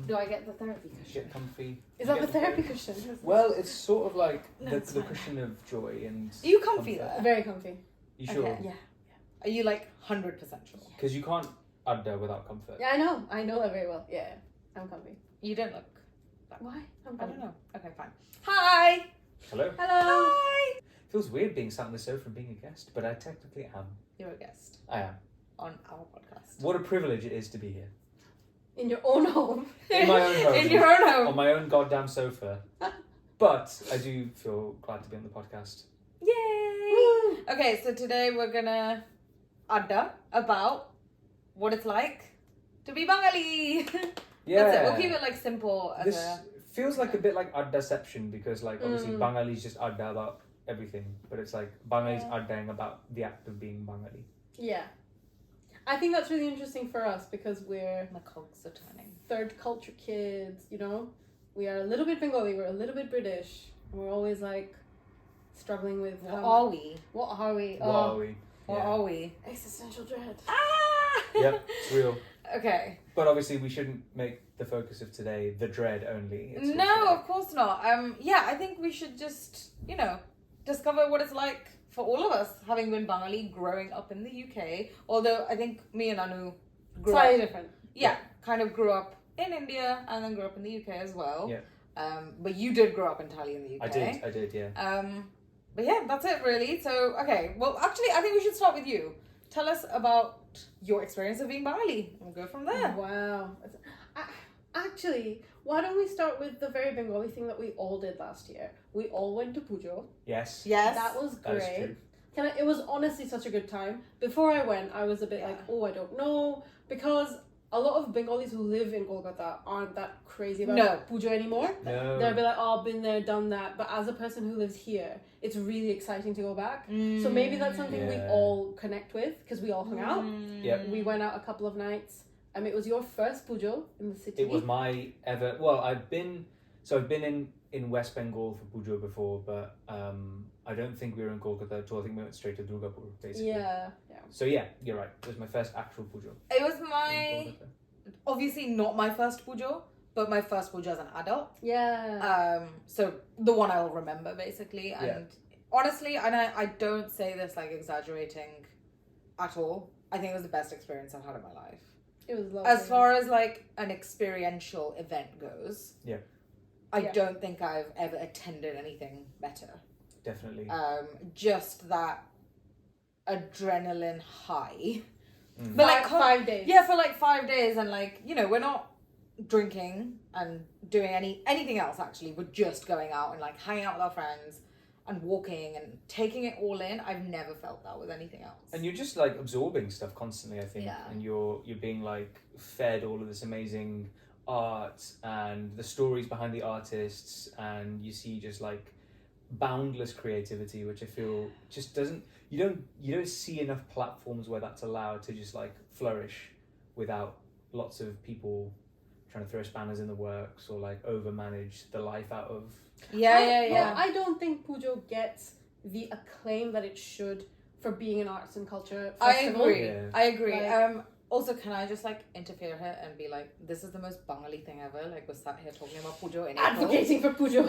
Do I get the therapy cushion? Get comfy. Is that the therapy cushion? Well, it's sort of like No, the cushion of joy and. Are you comfy comfort. there? Very comfy. You sure? Okay. Yeah. Are you like 100% sure? Because you can't Adda without comfort. Yeah, I know that very well. Yeah, I'm comfy. You don't look. Why? I don't know. Okay, fine. Hi. Hello. Hello. Hi. Feels weird being sat on the sofa and being a guest, but I technically am. You're a guest I am. on our podcast. What a privilege it is to be here. In your own home. In my own home. In your own home. On my own goddamn sofa. But I do feel glad to be on the podcast. Yay! Woo. Okay, so today we're gonna Adda about what it's like to be Bangali. Yeah. That's it. We'll keep it like simple as This feels like a bit like Addaception because like obviously Bangali's just Adda about everything, but it's like Bangali's Addaing about the act of being Bangali. Yeah. I think that's really interesting for us because we're my cogs are turning. third culture kids, you know? We are a little bit Bengali, we're a little bit British. And we're always like struggling with What are we? What are we? What are we? What are we? Existential dread. Ah! Yep, it's real. Okay. But obviously we shouldn't make the focus of today the dread only. It's No, also- of course not. Yeah, I think we should just, discover what it's like for all of us, having been Bangali, growing up in the UK. Although I think me and Anu grew Slightly up. different. Yeah, kind of grew up in India and then grew up in the UK as well. Yeah. But you did grow up entirely in the UK. I did, yeah. But yeah, that's it really. So, okay. Well, actually, I think we should start with you. Tell us about your experience of being Bangali. We'll go from there. Wow. Actually, why don't we start with the very Bengali thing that we all did last year? We all went to Pujo. Yes. Yes. That was That is great. true. It was honestly such a good time. Before I went, I was a bit like, oh, I don't know. Because a lot of Bengalis who live in Kolkata aren't that crazy about Pujo anymore. No. They'll be like, oh, been there, done that. But as a person who lives here, it's really exciting to go back. So maybe that's something we Yeah. all connect with because we all hung out. Yep. We went out a couple of nights. It was your first Pujo in the city. It was my ever. Well, I've been in West Bengal for Pujo before, but I don't think we were in Kolkata at all. I think we went straight to Durgapur, basically. Yeah. So yeah, you're right. It was my first actual Pujo. It was in my, Kolkata. obviously not my first Pujo, but my first Pujo as an adult. Yeah. So the one I'll remember basically. And honestly, and I don't say this like exaggerating at all. I think it was the best experience I've had in my life. It was lovely. As far as like an experiential event goes, I Yeah. don't think I've ever attended anything better. Definitely. Just that adrenaline high. Mm. But like 5 days. Yeah, for like 5 days, and like, we're not drinking and doing anything else actually. We're just going out and like hanging out with our friends and walking and taking it all in. I've never felt that with anything else. And you're just like absorbing stuff constantly, I think. Yeah. And you're being like fed all of this amazing art and the stories behind the artists, and you see just like boundless creativity, which I feel just doesn't, you don't see enough platforms where that's allowed to just like flourish without lots of people trying to throw spanners in the works or like overmanage the life out of. Yeah. I don't think Pujo gets the acclaim that it should for being an arts and culture festival. I agree. Like- Also, can I just like interfere here and be like, this is the most Bangali thing ever. Like, we're sat here talking about Pujo in April. Advocating for Pujo.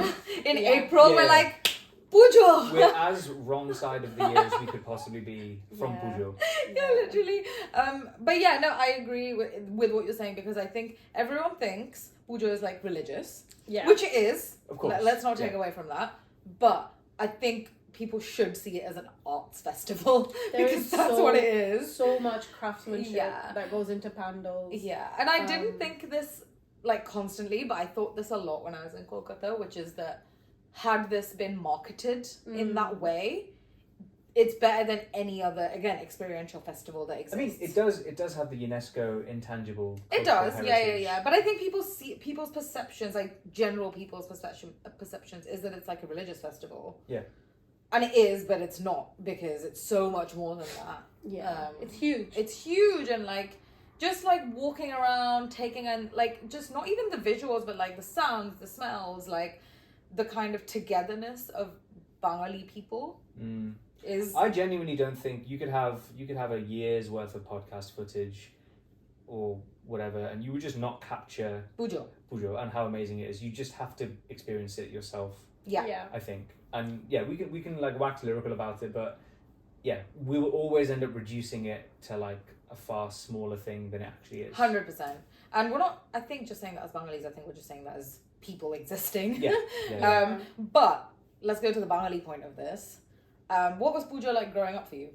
In Yeah. April, Yeah. we're like, Pujo! We're as wrong side of the year as we could possibly be from Yeah. Pujo. Yeah, literally. But yeah, no, I agree with what you're saying, because I think everyone thinks Pujo is like religious, Yeah. which it is. Of course. Let's not take Yeah. away from that. But I think people should see it as an arts festival There because is that's so- what it is. So much craftsmanship Yeah. that goes into pandals. Yeah, and I didn't Um, think this like constantly, but I thought this a lot when I was in Kolkata, which is that had this been marketed in that way, it's better than any other, again, experiential festival that exists. I mean, it does have the UNESCO intangible. It cultural does, heritage. yeah. But I think people's perceptions, like general people's perceptions, is that it's like a religious festival. Yeah. And it is, but it's not, because it's so much more than that. Yeah. It's huge. It's huge, and like just like walking around, taking in like just not even the visuals, but like the sounds, the smells, like the kind of togetherness of Bengali people is. I genuinely don't think you could have a year's worth of podcast footage or whatever, and you would just not capture Pujo. and how amazing it is. You just have to experience it yourself. Yeah. I think, and we can like wax lyrical about it, but we will always end up reducing it to like a far smaller thing than it actually is. 100%. And we're not, I think, just saying that as Bengalis. I think we're just saying that as people existing. Yeah. But let's go to the Bengali point of this. What was Pujo like growing up for you?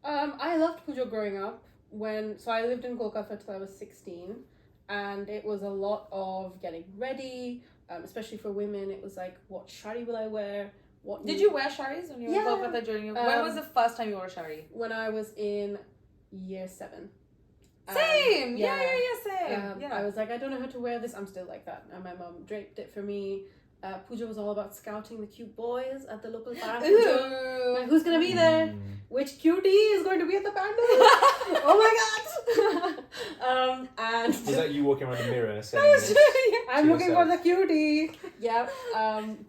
I loved Pujo growing up. So I lived in Kolkata till I was 16, and it was a lot of getting ready, especially for women. It was like, what shari will I wear? Did you wear sharis when you were in Kolkata during your... when was the first time you wore a shari? When I was in year 7. Same! Same! I was like, I don't know how to wear this. I'm still like that. And my mom draped it for me. Pujo was all about scouting the cute boys at the local para pujo. Like, who's going to be there? Which cutie is going to be at the pandal? Oh my god! And was that you walking around the mirror saying I'm looking for the cutie. Yeah.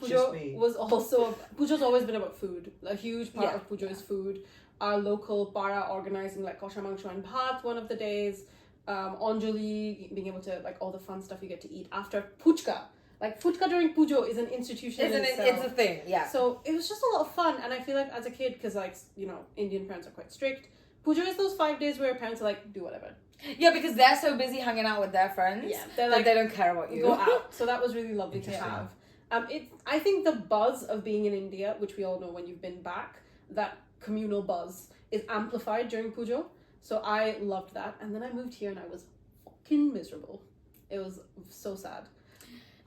Just me. Pujo's always been about food. A huge part of Pujo is food. Our local para organizing like kosha mangsho and bhat one of the days. Anjali, being able to like all the fun stuff you get to eat after puchka. Like Futka during Pujo is an institution in itself. It's a thing, yeah. So it was just a lot of fun, and I feel like as a kid, because like, you know, Indian parents are quite strict, Pujo is those 5 days where parents are like, do whatever. Yeah, because they're so busy hanging out with their friends they're like, that they don't care about you. Go out. So that was really lovely to have. I think the buzz of being in India, which we all know when you've been back, that communal buzz is amplified during Pujo. So I loved that. And then I moved here and I was fucking miserable. It was so sad.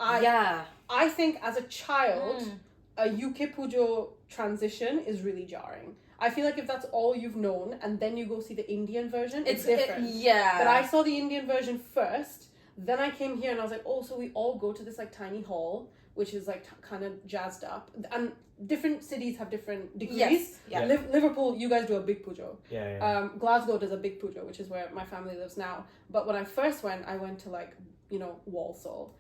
I think as a child, a UK Pujo transition is really jarring. I feel like if that's all you've known and then you go see the Indian version, it's different. But I saw the Indian version first, then I came here and I was like, oh, so we all go to this like tiny hall, which is like kind of jazzed up. And different cities have different degrees. Yes. Yeah. Liverpool, you guys do a big Pujo. Yeah. Glasgow does a big Pujo, which is where my family lives now. But when I first went, I went to like, you know, Walsall.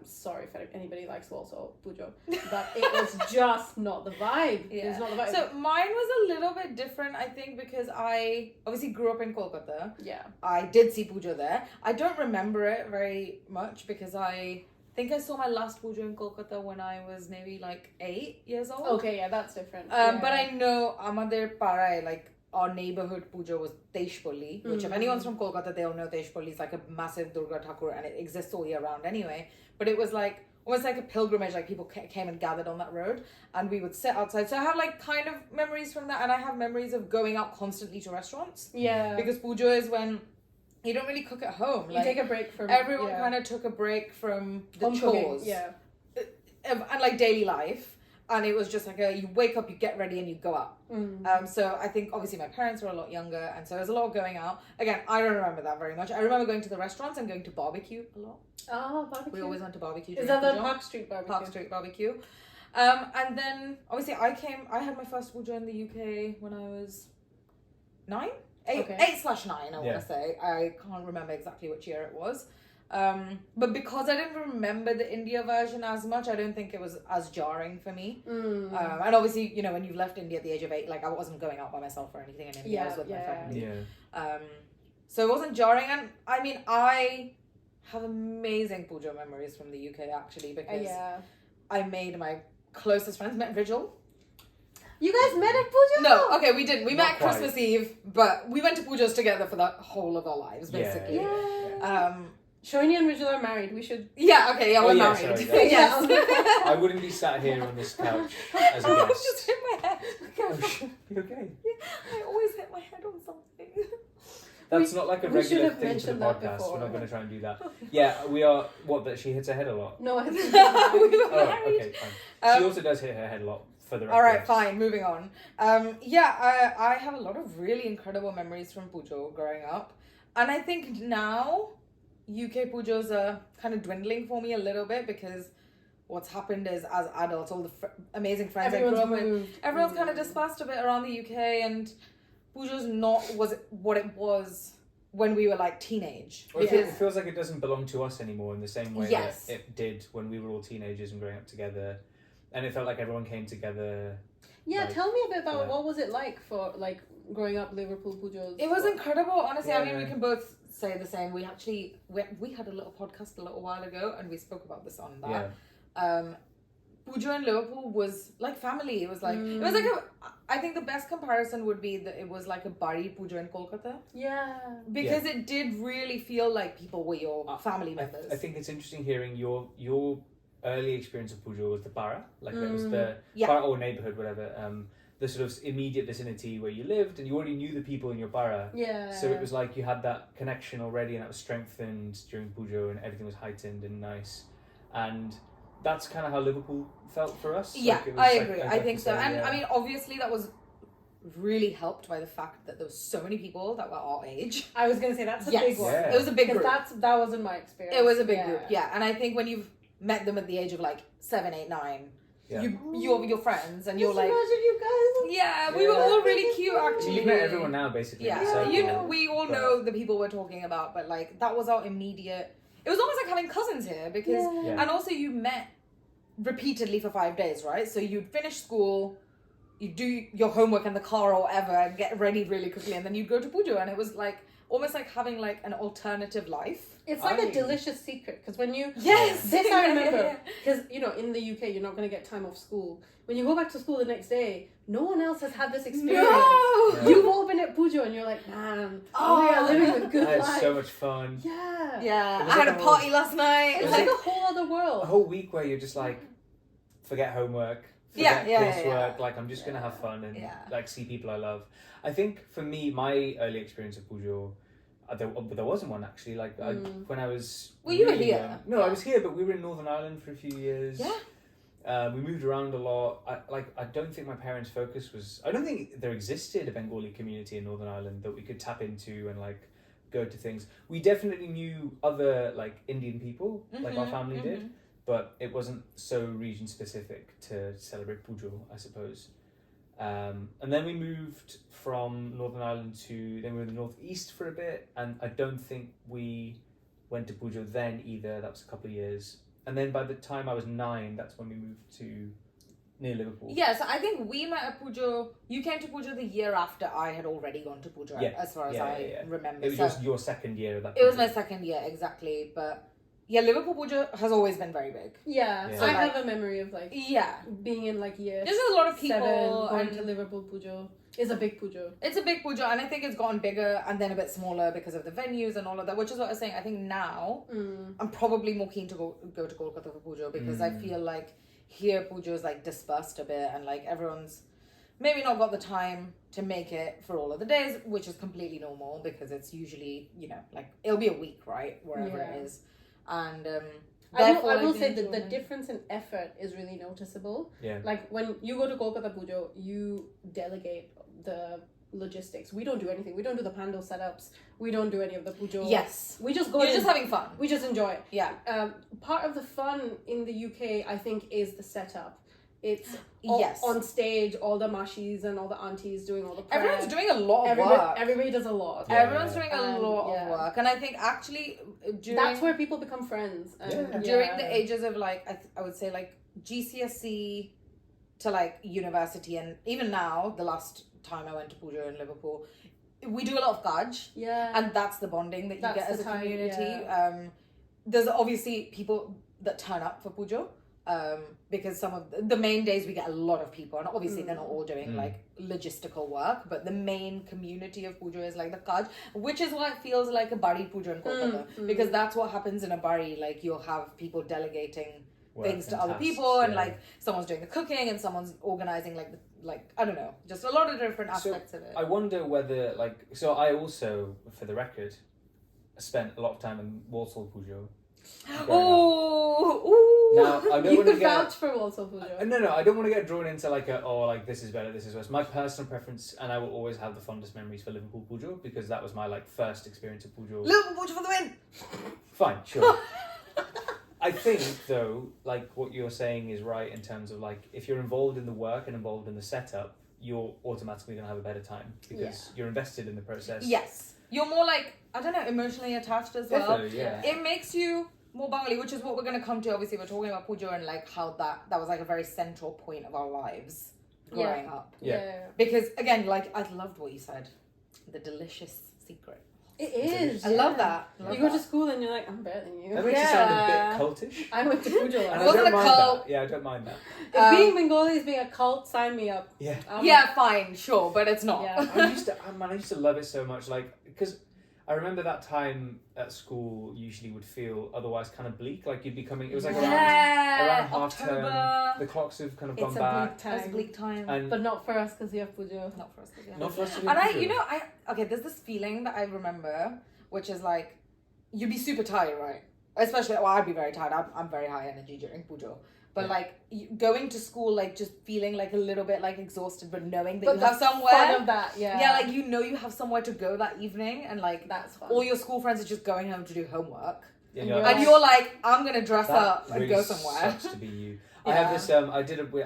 Sorry if anybody likes Walsall Pujo, but it was just not the vibe. It was not the vibe. So mine was a little bit different, I think, because I obviously grew up in Kolkata. Yeah. I did see Pujo there. I don't remember it very much because I think I saw my last Pujo in Kolkata when I was maybe like 8 years old. Okay, yeah, that's different. But I know Amader Parai, like our neighborhood Pujo was Teshpalli, which if anyone's from Kolkata, they'll know Teshpalli is like a massive Durga Thakur and it exists all year round anyway. But it was like almost like a pilgrimage, like people came and gathered on that road and we would sit outside. So I have like kind of memories from that, and I have memories of going out constantly to restaurants. Yeah. Because Pujo is when you don't really cook at home. You take a break from... Everyone kind of took a break from the home chores. Cooking, yeah. And like daily life. And it was just like you wake up, you get ready, and you go out. So I think obviously my parents were a lot younger, and so there was a lot of going out. Again, I don't remember that very much. I remember going to the restaurants and going to barbecue a lot. Oh, barbecue. We always went to barbecue. Is that the Park Street barbecue? Park Street barbecue. And then obviously I had my first Pujo in the UK when I was 9? 8/9, I want to say. I can't remember exactly which year it was. But because I didn't remember the India version as much, I don't think it was as jarring for me. And obviously, you know, when you've left India at the age of 8, like I wasn't going out by myself or anything in India. I was with my family. So it wasn't jarring. And I mean, I have amazing Pujo memories from the UK actually, because I made my closest friends, met Rijul. You guys met at Pujo? No, okay, we didn't. We met quite. Christmas Eve, but we went to Pujos together for the whole of our lives, basically. Sohini and Rijul are married. We should... Yeah, okay, we're married. Sorry, yes. I wouldn't be sat here on this couch as a I guest. just hit my head. You okay? Yeah, I always hit my head on something. That's not like a we should regular have thing to the mentioned that podcast. before. We're not going to try and do that. Yeah, we are... What, that she hits her head a lot? No, I think Oh, okay, fine. She also does hit her head a lot. For the record. All right, fine, moving on. I have a lot of really incredible memories from Pujo growing up. And I think now UK Pujos are kind of dwindling for me a little bit, because what's happened is as adults, all the amazing friends I grew up with, everyone's kind of dispersed a bit around the UK, and Pujo's not what it was when we were like teenage. Well, it feels like it doesn't belong to us anymore in the same way that Yes. it did when we were all teenagers and growing up together. And it felt like everyone came together. Yeah, like, tell me a bit about what was it like for like growing up Liverpool Pujos? It was incredible, honestly. I mean, Yeah. we can both say the same. We actually we had a little podcast a little while ago, and we spoke about this on that. Pujo in Liverpool was like family. It was like I think the best comparison would be that it was like a Bari Pujo in Kolkata. Yeah. Because it did really feel like people were your family members. I think it's interesting hearing your early experience of Pujo was the Para, like it was the Para or neighborhood, whatever. The sort of immediate vicinity where you lived, and you already knew the people in your Para. Yeah. So it was like you had that connection already, and that was strengthened during Pujo, and everything was heightened and nice. And that's kind of how Liverpool felt for us. Yeah, like, it was I like, agree. I'd I have think to so. say, And yeah. I mean, obviously, that was really helped by the fact that there were so many people that were our age. I was gonna say that's a big one. Yeah. It was a big group. That wasn't my experience. It was a big group, yeah. And I think when you've met them at the age of like 7, 8, 9, you're your friends, and you're like, imagine you guys. yeah, we were all really cute actually. You've met everyone now, basically. in the Yeah, circle, we all know the people we're talking about, but like that was our immediate. It was almost like having cousins here because, and also you met repeatedly for 5 days, right? So you'd finish school, you do your homework in the car or whatever, and get ready really quickly, and then you'd go to Pujo, and it was like almost like having like an alternative life. It's like a delicious secret because when you This I remember because in the UK you're not going to get time off school. When you go back to school the next day, no one else has had this experience. No! You've all been at Pujo and you're like, man, we are living a good I had life. so much fun. Yeah. I had a party last night. It's like a whole other world. A whole week where you're just like, forget homework, forget coursework. Like I'm just gonna have fun and like see people I love. I think for me, my early experience of Pujo, there wasn't one actually. Like when I was. Well, you were really here. young. No, I was here, but we were in Northern Ireland for a few years. Yeah. We moved around a lot. I don't think my parents' focus was. I don't think there existed a Bengali community in Northern Ireland that we could tap into and like go to things. We definitely knew other like Indian people, like our family did, but it wasn't so region specific to celebrate Pujo, I suppose. And then we moved from Northern Ireland then we were in the northeast for a bit, and I don't think we went to Pujo then either. That was a couple of years. And then by the time I was 9, that's when we moved to near Liverpool. Yeah, so I think we met at Pujo. You came to Pujo the year after I had already gone to Pujo, as far as I remember. It was just your second year of that. It was my second year, exactly. But yeah, Liverpool Pujo has always been very big. Yeah. So I like, have a memory of like being in like year there's a lot of people 7 going and to Liverpool Pujo. It's a big Pujo. It's a big Pujo, and I think it's gotten bigger and then a bit smaller because of the venues and all of that, which is what I was saying. I think now I'm probably more keen to go to Kolkata for Pujo because I feel like here Pujo is like dispersed a bit and like everyone's maybe not got the time to make it for all of the days, which is completely normal because it's usually, like it'll be a week, right? Wherever it is. And I will say that the difference in effort is really noticeable. Yeah. Like when you go to Kolkata Pujo, you delegate the logistics. We don't do anything. We don't do the pandal setups. We don't do any of the Pujo. Yes. We just go. You're just having fun. We just enjoy it. Yeah. Part of the fun in the UK, I think, is the setup. It's on stage, all the mashis and all the aunties doing all the prep. Everyone's doing a lot of work. Everybody does a lot. Yeah. Everyone's doing a lot of work. And I think actually that's where people become friends. During the ages of like, I would say like GCSE to like university, and even now, the last time I went to Pujo in Liverpool, we do a lot of Kaj. Yeah. And that's the bonding that you get as a community. Yeah. There's obviously people that turn up for Pujo. Because some of the main days we get a lot of people, and obviously they're not all doing like logistical work, but the main community of Pujo is like the Kaj, which is why it feels like a Bari Pujo in Kolkata, because that's what happens in a Bari. Like you'll have people delegating things to other people, and like someone's doing the cooking and someone's organizing like I don't know, just a lot of different aspects of it. I wonder whether I also, for the record, spent a lot of time in Walsall Pujo. Now, I don't you want to could vouch for Walsall Pujo. No, I don't want to get drawn into this is better, this is worse. My personal preference, and I will always have the fondest memories for Liverpool Pujo because that was my first experience of Pujo. Liverpool Pujo for the win! Fine, sure. I think though, what you're saying is right in terms of if you're involved in the work and involved in the setup, you're automatically going to have a better time because you're invested in the process. Yes. You're more I don't know, emotionally attached as well. Definitely, yeah. It makes you more Bengali, which is what we're going to come to. Obviously, we're talking about Pujo and how that was a very central point of our lives growing up. Yeah. Because again, like I loved what you said, the delicious secret. It is. I love that. You go to school and you're like, I'm better than you. That makes it sound a bit cultish. I went to Pujo. And It wasn't a cult. that. Yeah, I don't mind that. If being Bengali is being a cult, sign me up. Yeah. Yeah, fine, sure, but it's not. Yeah. I used to love it so much, like, because I remember that time at school usually would feel otherwise kind of bleak, like you'd be coming, it was like around half October. term, the clocks have kind of It's gone a back. bleak It's a time. bleak time. And But not for us because we have Pujo. Not for us. not for us to do And Pujo. okay, there's this feeling that I remember, which is like, you'd be super tired, right? Especially, well, I'd be very tired. I'm very high energy during Pujo. But like, going to school, like just feeling like a little bit like exhausted, but knowing that But you have the somewhere. fun of that, Yeah, like you know you have somewhere to go that evening, and like that's fun. all your school friends are just going home to do homework. Yeah, And You're like, I'm gonna dress that up and really go somewhere. sucks to be you. I have Yeah. this.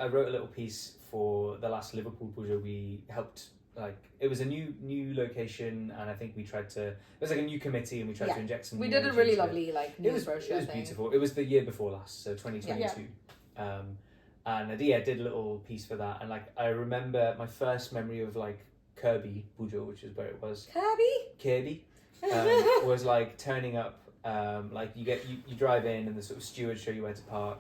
I wrote a little piece for the last Liverpool Pujo. We helped. Like it was a new location, and I think we tried to. It was like a new committee, and we tried to inject some. We new did a energy really into it. lovely like It news was brochure thing. beautiful. It was the year before last, so 2022. And I did a little piece for that, and like I remember my first memory of like Kirby Pujo, which is where it was. Kirby was like turning up. Like you drive in, and the sort of stewards show you where to park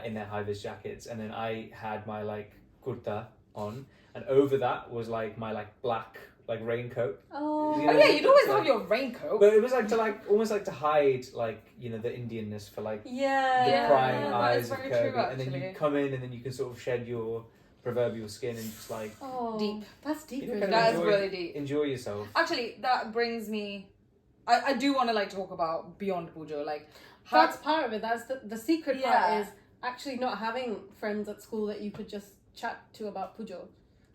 in their high vis jackets, and then I had my like kurta on, and over that was like my like black like raincoat. Oh, You know, Oh yeah, you'd always like- have your raincoat. But it was like to like almost like to hide like the Indianness for like yeah. the Yeah, prying that eyes is of very Kirby, true, and then you actually. come in, and then you can sort of shed your proverbial skin and just like Oh, Deep. That's deep. You really. can That is enjoy- really deep. enjoy yourself. Actually, that brings me. I do want to like talk about beyond Pujo, like That's part of it. That's the secret Yeah. part is actually not having friends at school that you could just chat to about Pujo.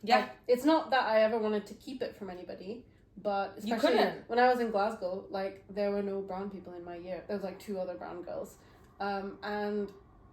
yeah. Like, it's not that I ever wanted to keep it from anybody, but You especially couldn't. when I was in Glasgow, like there were no brown people in my year. There was like 2 other brown girls, and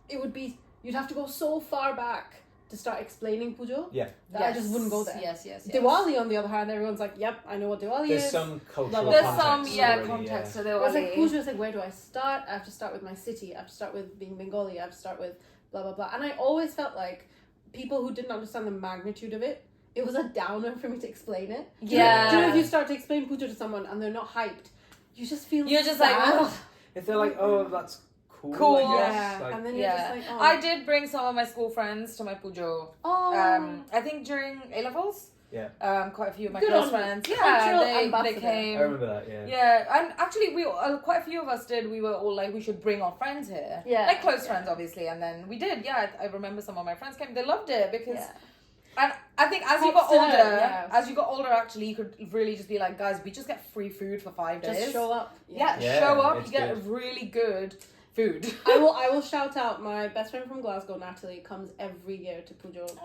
it would be you'd have to go so far back to start explaining Pujo. Yeah. That I just wouldn't go there. Yes. Diwali, on the other hand, everyone's like, "Yep, I know what Diwali There's is." some cultural Blah, There's blah, some context already, context to the Whereas like Diwali. Pujo is like, where do I start? I have to start with my city. I have to start with being Bengali. I have to start with blah blah blah. And I always felt like people who didn't understand the magnitude of it, it was a downer for me to explain it. Do you know if you start to explain Pujo to someone and they're not hyped, you just feel You're just sad. like, ugh. If they're like, oh, that's cool. Cool. I guess. Yeah, Like, and then you're Yeah. just like, oh. I did bring some of my school friends to my Pujo. Oh. I think during A levels. Yeah. Quite a few of my Good close on friends. you. Yeah, Cultural they ambassador. came. I remember that. Yeah. Yeah, and actually, we quite a few of us did. We were all like, we should bring our friends here. Yeah, like close yeah. friends, obviously, and then we did. Yeah, I remember some of my friends came. They loved it because. Yeah. And I think as you got Props to older, her, actually, you could really just be like, guys, we just get free food for 5 days. Just show up. Yeah, Yeah, show up. it's You get good. really good food. I will shout out my best friend from Glasgow, Natalie, comes every year to Pujo. And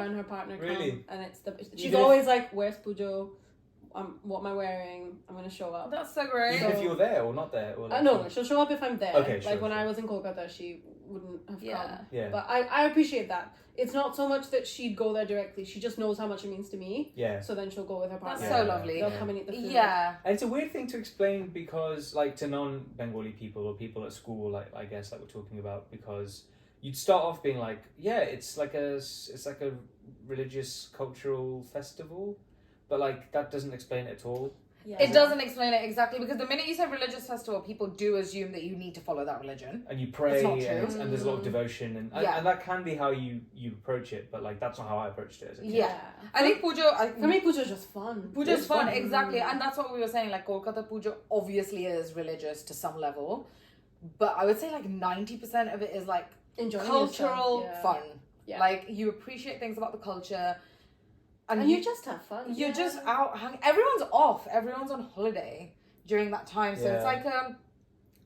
her and her partner Really? come, and she's Even if- always like, "Where's Pujo? What am I wearing? I'm gonna show up." That's so great. Even if you're there or not there. Or like, No, she'll show up if I'm there. Okay, sure, like when sure. I was in Kolkata, she wouldn't have Yeah. come. Yeah. But I appreciate that. It's not so much that she'd go there directly. She just knows how much it means to me. Yeah. So then she'll go with her That's partner. so lovely. They'll come and eat the food. Yeah. And it's a weird thing to explain because, like, to non-Bengali people or people at school, like I guess, like we're talking about, because you'd start off being like, yeah, it's like a religious cultural festival, but like that doesn't explain it at all. Yeah. It doesn't explain it exactly because the minute you say religious festival, people do assume that you need to follow that religion. And you pray, It's not and, true. and there's a lot of devotion, and Yeah. and that can be how you approach it, but like that's not how I approached it as a kid. Yeah. I think Pujo. For me, Pujo's just fun. Pujo's It's fun, fun. exactly, and that's what we were saying. Like Kolkata Pujo obviously is religious to some level, but I would say like 90% of it is like Enjoying cultural yourself. Yeah. fun. Yeah. Like you appreciate things about the culture, And you just have fun. you're Yeah. just out hanging. Everyone's off. Everyone's on holiday during that time, so Yeah. it's like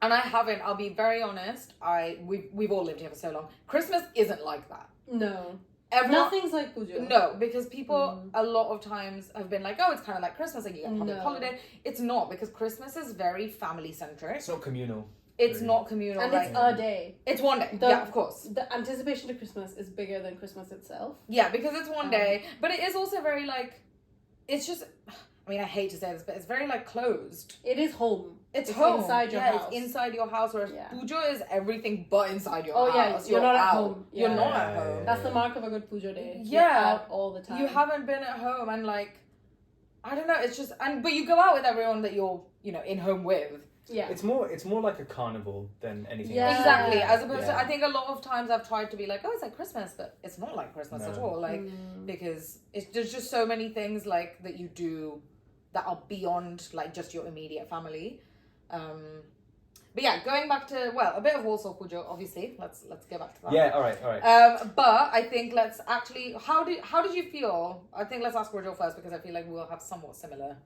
And I haven't. I'll be very honest. We've all lived here for so long. Christmas isn't like that. No. Everyone, Nothing's like Pujo. No, because people a lot of times have been like, oh, it's kind of like Christmas, like you get public No. holiday. It's not, because Christmas is very family centric. It's not communal. It's really. not communal. And like, it's a day. it's one day. The- Yeah, of course. The anticipation to Christmas is bigger than Christmas itself. Yeah, because it's one day, but it is also very like, it's just. I mean, I hate to say this, but it's very like closed. It is home. It's home. inside your house. It's inside your house, whereas pujo is everything but inside your house. You're not out. at home. You're Yeah. not at home. That's the mark of a good pujo day. Yeah. You're out all the time. You haven't been at home, and like, I don't know. It's just, but you go out with everyone that you're, in home with. Yeah. It's more like a carnival than anything Yeah. else. Exactly. As opposed to, Yeah. I think a lot of times I've tried to be like, oh, it's like Christmas, but it's not like Christmas at all. Like, because there's just so many things like that you do that are beyond like just your immediate family. But yeah, going back to, a bit of Warsaw Pujo, obviously. Let's get back to that. Yeah, all right. But I think let's actually, how did you feel? I think let's ask Rijul first, because I feel like we'll have somewhat similar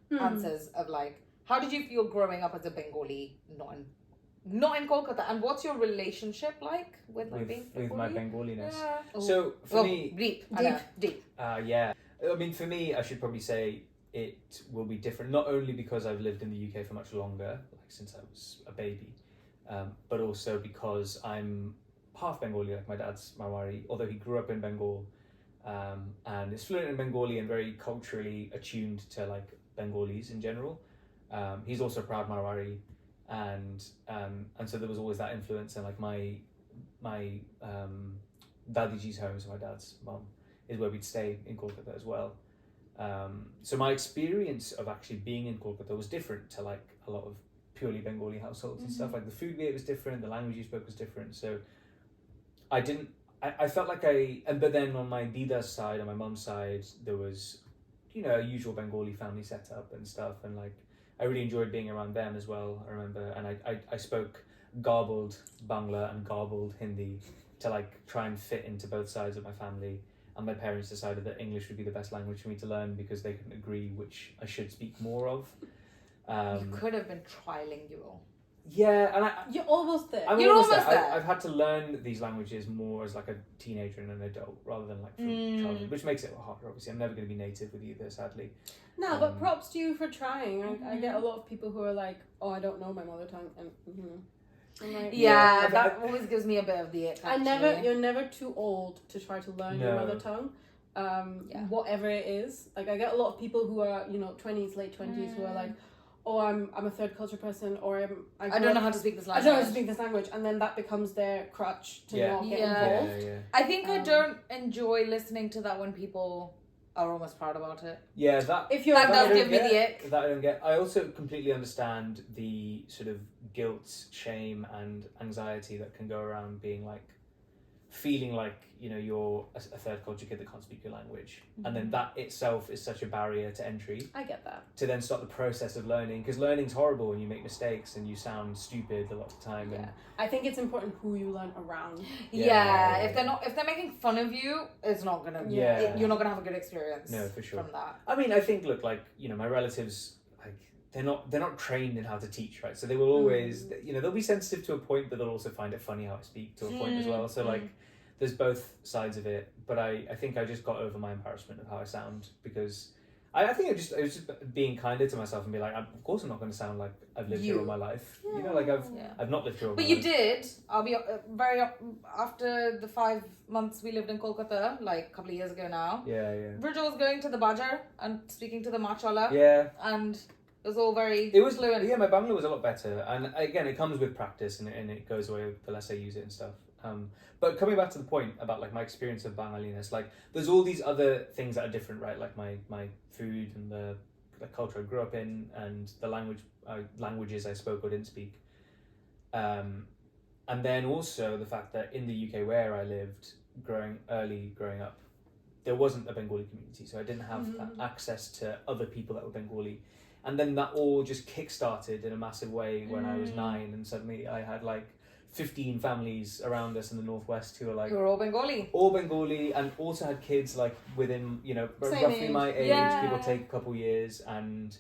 answers of like, how did you feel growing up as a Bengali, not in Kolkata, and what's your relationship like with being Bengali? With my Bengaliness? Yeah. So for me, deep. yeah. I mean, for me, I should probably say it will be different. Not only because I've lived in the UK for much longer, like since I was a baby, but also because I'm half Bengali. Like my dad's Marwari, although he grew up in Bengal, and is fluent in Bengali and very culturally attuned to like Bengalis in general. He's also a proud Marwari, and so there was always that influence. And like my Dadiji's home, so my dad's mum, is where we'd stay in Kolkata as well. So my experience of actually being in Kolkata was different to like a lot of purely Bengali households and stuff. Like the food we ate was different, the language you spoke was different. So I felt like but then on my Dida's side, on my mum's side, there was, a usual Bengali family setup and stuff. And like, I really enjoyed being around them as well, I remember. And I spoke garbled Bangla and garbled Hindi to like try and fit into both sides of my family. And my parents decided that English would be the best language for me to learn because they couldn't agree which I should speak more of. You could have been trilingual. Yeah, and You're almost there. You're almost there. I've had to learn these languages more as like a teenager and an adult rather than like from childhood, which makes it harder. Obviously, I'm never going to be native with either, sadly. No, but props to you for trying. I get a lot of people who are like, "Oh, I don't know my mother tongue," and I'm like, that always gives me a bit of the ick. You're never too old to try to learn your mother tongue. Whatever it is. Like I get a lot of people who are, 20s, late 20s who are like, oh, I'm a third culture person, or I don't know how to speak this language. I don't know how to speak this language, and then that becomes their crutch to not get involved. Yeah. I think I don't enjoy listening to that when people are almost proud about it. Yeah, that does give me the ick. That I don't get. I also completely understand the sort of guilt, shame, and anxiety that can go around being like, feeling like you're a third culture kid that can't speak your language, and then that itself is such a barrier to entry. I get that. To then start the process of learning, because learning's horrible and you make mistakes and you sound stupid a lot of the time. Yeah. I think it's important who you learn around. Yeah. If they're making fun of you, it's not gonna. You're not gonna have a good experience. No, for sure. From that. I mean, I think my relatives, like they're not trained in how to teach, right? So they will always they'll be sensitive to a point, but they'll also find it funny how I speak to a point as well. So like, there's both sides of it, but I think I just got over my embarrassment of how I sound, because I think it was just being kinder to myself and be like, of course I'm not going to sound like I've lived here all my life. I've not lived here all my life. But you did. I'll be after the 5 months we lived in Kolkata, like a couple of years ago now. Yeah. Rijul was going to the Bajar and speaking to the Machala. Yeah. And it was all very fluent. Yeah, my Bangla was a lot better. And again, it comes with practice and it goes away the less I use it and stuff. But coming back to the point about like my experience of Bangaliness, like there's all these other things that are different, right? Like my food and the culture I grew up in and the languages I spoke or didn't speak. And then also the fact that in the UK where I lived, growing up, there wasn't a Bengali community, so I didn't have access to other people that were Bengali. And then that all just kick-started in a massive way when I was 9, and suddenly I had like 15 families around us in the northwest who are like... Who were all Bengali. All Bengali, and also had kids like within, roughly age. my age, Yeah. people take a couple years, and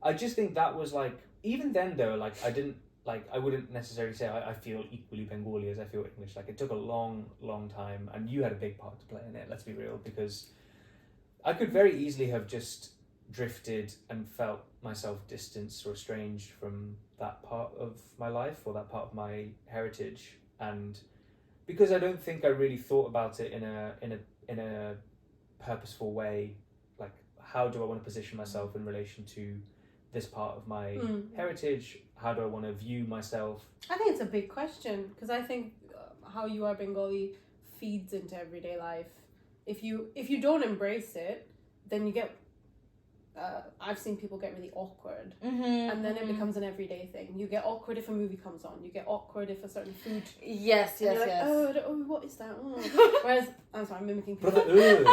I just think that was like, even then though, like I wouldn't necessarily say I feel equally Bengali as I feel English. Like it took a long, long time, and you had a big part to play in it, let's be real, because I could very easily have just drifted and felt myself distanced or estranged from that part of my life or that part of my heritage, and because I don't think I really thought about it in a purposeful way, like how do I want to position myself in relation to this part of my heritage? How do I want to view myself? I think it's a big question because I think how you are Bengali feeds into everyday life. If you don't embrace it, then you get. I've seen people get really awkward, and then it becomes an everyday thing. You get awkward if a movie comes on. You get awkward if a certain food. Yes, and yes, you're yes. like, oh, what is that? Oh. Whereas I'm sorry, I'm mimicking people. Brother, ooh.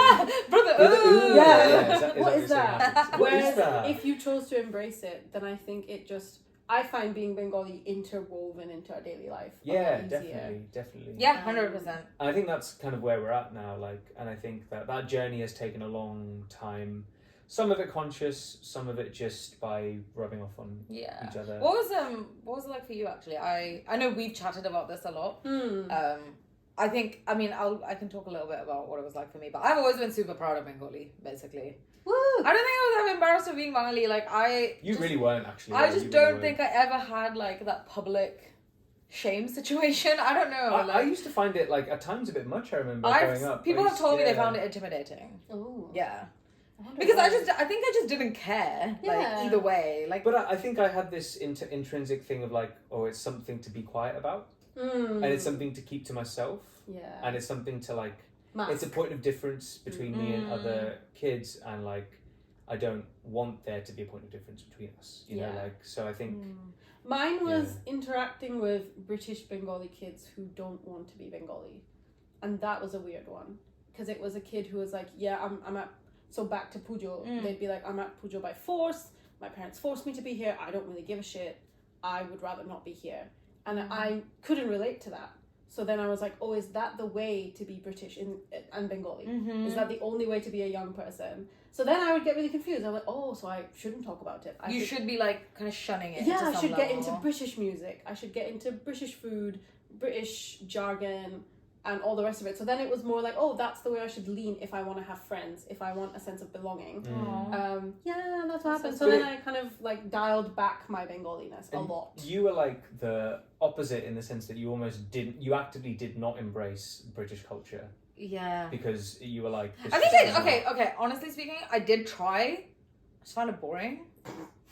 Brother, Yeah. ooh. Yeah, What is that? What is Whereas that? if you chose to embrace it, then I think it just. I find being Bengali interwoven into our daily life. A Yeah, lot easier. definitely. Yeah, 100%. And I think that's kind of where we're at now. Like, and I think that journey has taken a long time. Some of it conscious, some of it just by rubbing off on each other. What was it like for you actually? I know we've chatted about this a lot. I think I can talk a little bit about what it was like for me, but I've always been super proud of Bengali, basically. Woo! I don't think I was ever embarrassed of being Bengali. You really weren't actually. I just don't think I ever had like that public shame situation. I don't know. I used to find it like at times a bit much. I remember growing up. People have told me they found it intimidating. Oh. Yeah. Because I think I just didn't care. Like either way. Like. But I think I had this intrinsic thing of like, oh, it's something to be quiet about, and it's something to keep to myself. Yeah. And it's something to like. Mask. It's a point of difference between me and other kids, and like, I don't want there to be a point of difference between us. You know, like, so I think. Mine was interacting with British Bengali kids who don't want to be Bengali, and that was a weird one because it was a kid who was like, "Yeah, I'm at." So back to Pujo, they'd be like, "I'm at Pujo by force. My parents forced me to be here. I don't really give a shit. I would rather not be here," and I couldn't relate to that. So then I was like, "Oh, is that the way to be British and Bengali? Is that the only way to be a young person?" So then I would get really confused. I'm like, "Oh, so I shouldn't talk about it. You should be like kind of shunning it. Yeah, I should get into British music. I should get into British food, British jargon, and all the rest of it." So then it was more like, "Oh, that's the way I should lean if I want to have friends, if I want a sense of belonging." Yeah, that's what happened. So then I kind of like dialed back my Bengaliness a lot. You were like the opposite in the sense that you actively did not embrace British culture. Yeah. Because you were like... I think okay, honestly speaking, I did try. I just found it boring.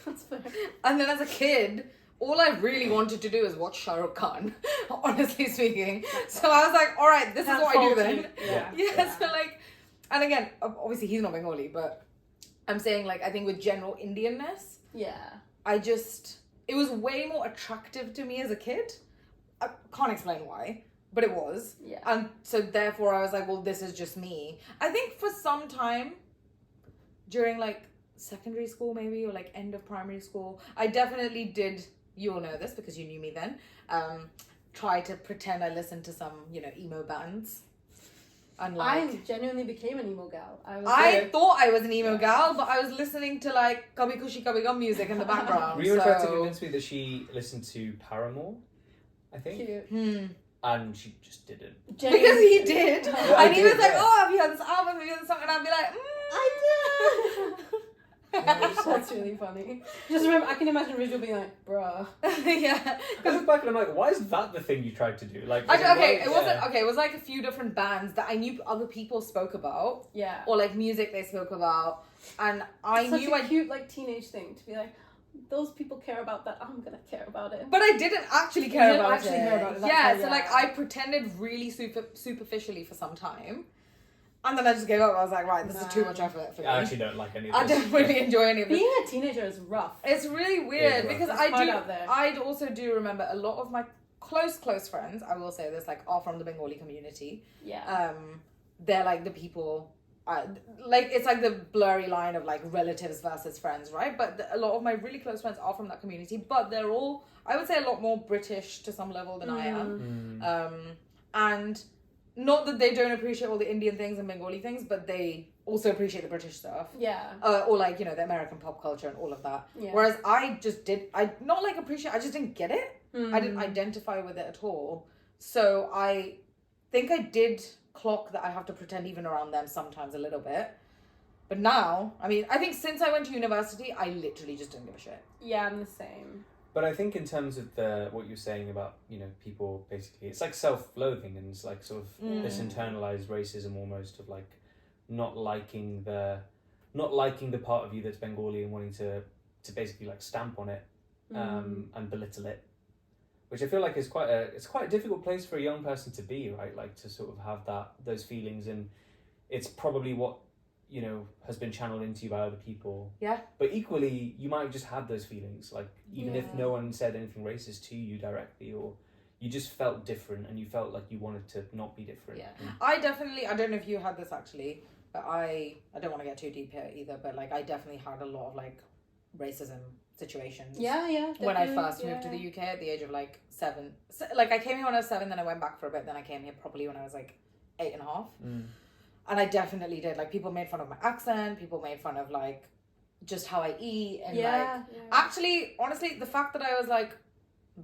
That's fair. And then as a kid, all I really wanted to do is watch Shah Rukh Khan, honestly speaking. So I was like, all right, this is what I do then. So like, and again, obviously he's not Bengali, but I'm saying like, I think with general Indianness, it was way more attractive to me as a kid. I can't explain why, but it was. Yeah. And so therefore I was like, well, this is just me. I think for some time during like secondary school maybe, or like end of primary school, I definitely did, you all know this because you knew me then, try to pretend I listened to some, emo bands. And like, I genuinely became an emo gal. I thought I was an emo gal, but I was listening to like Kabhi Khushi Kabhi Gham music in the background. Rima tried to convince me that she listened to Paramore, I think. Cute. And she just didn't. Because he did. Yeah, and he was like, "Oh, have you heard this album? Have you heard this song?" And I'd be like, I did. That's really funny. Just remember, I can imagine Rijul being like, "Bruh." Yeah. I look back and I'm like, why is that the thing you tried to do? Like, It was like a few different bands that I knew other people spoke about. Yeah. Or like music they spoke about, and I Such knew a cute like teenage thing to be like, those people care about that. I'm gonna care about it. But I didn't actually care about it. Yeah, so like I pretended really superficially for some time. And then I just gave up. I was like, right, this is too much effort for me. I actually don't like any of this. I don't really enjoy any of it. Being a teenager is rough. It's really weird because I also do remember a lot of my close friends, I will say this, like are from the Bengali community. Yeah. They're like the people, like it's like the blurry line of like relatives versus friends, right? But a lot of my really close friends are from that community, but they're all, I would say, a lot more British to some level than I am. And not that they don't appreciate all the Indian things and Bengali things, but they also appreciate the British stuff. Yeah. Or like, the American pop culture and all of that. Yeah. Whereas I not like appreciate, I just didn't get it. I didn't identify with it at all. So I think I did clock that I have to pretend even around them sometimes a little bit. But now, I mean, I think since I went to university, I literally just didn't give a shit. Yeah, I'm the same. But I think in terms of what you're saying about, people basically, it's like self-loathing and it's like sort of this internalized racism almost of like not liking the not liking the part of you that's Bengali and wanting to basically like stamp on it and belittle it, which I feel like is quite a difficult place for a young person to be, right? Like to sort of have those feelings, and it's probably what, you know, has been channeled into you by other people. Yeah. But equally, you might just have those feelings, like even if no one said anything racist to you directly, or you just felt different and you felt like you wanted to not be different. Yeah. I don't know if you had this actually, but I don't want to get too deep here either, but like I definitely had a lot of like racism situations. Yeah. When I first moved to the UK at the age of like 7. So, like I came here when I was 7, then I went back for a bit, then I came here probably when I was like 8.5. And I definitely did. Like, people made fun of my accent. People made fun of, like, just how I eat. And, actually, honestly, the fact that I was, like,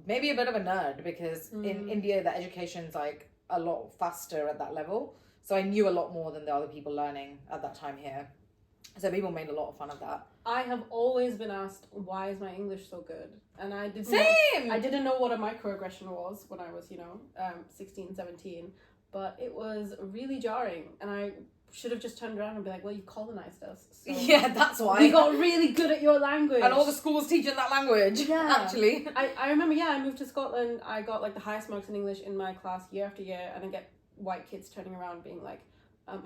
maybe a bit of a nerd. Because in India, the education's, like, a lot faster at that level. So I knew a lot more than the other people learning at that time here. So people made a lot of fun of that. I have always been asked, why is my English so good? And I didn't Same! I didn't know what a microaggression was when I was, 16, 17. But it was really jarring, and I should have just turned around and be like, well, you colonized us. So yeah, that's why. We got really good at your language. And all the schools teaching that language, actually. I remember, I moved to Scotland. I got, like, the highest marks in English in my class year after year, and I get white kids turning around being like,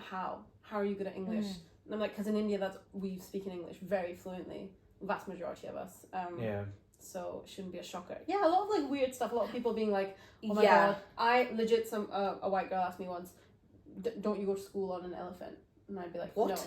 how are you good at English? And I'm like, because in India, we speak in English very fluently, vast majority of us. So it shouldn't be a shocker. Yeah, a lot of like weird stuff. A lot of people being like, oh my god. I legit, a white girl asked me once, don't you go to school on an elephant? And I'd be like, what?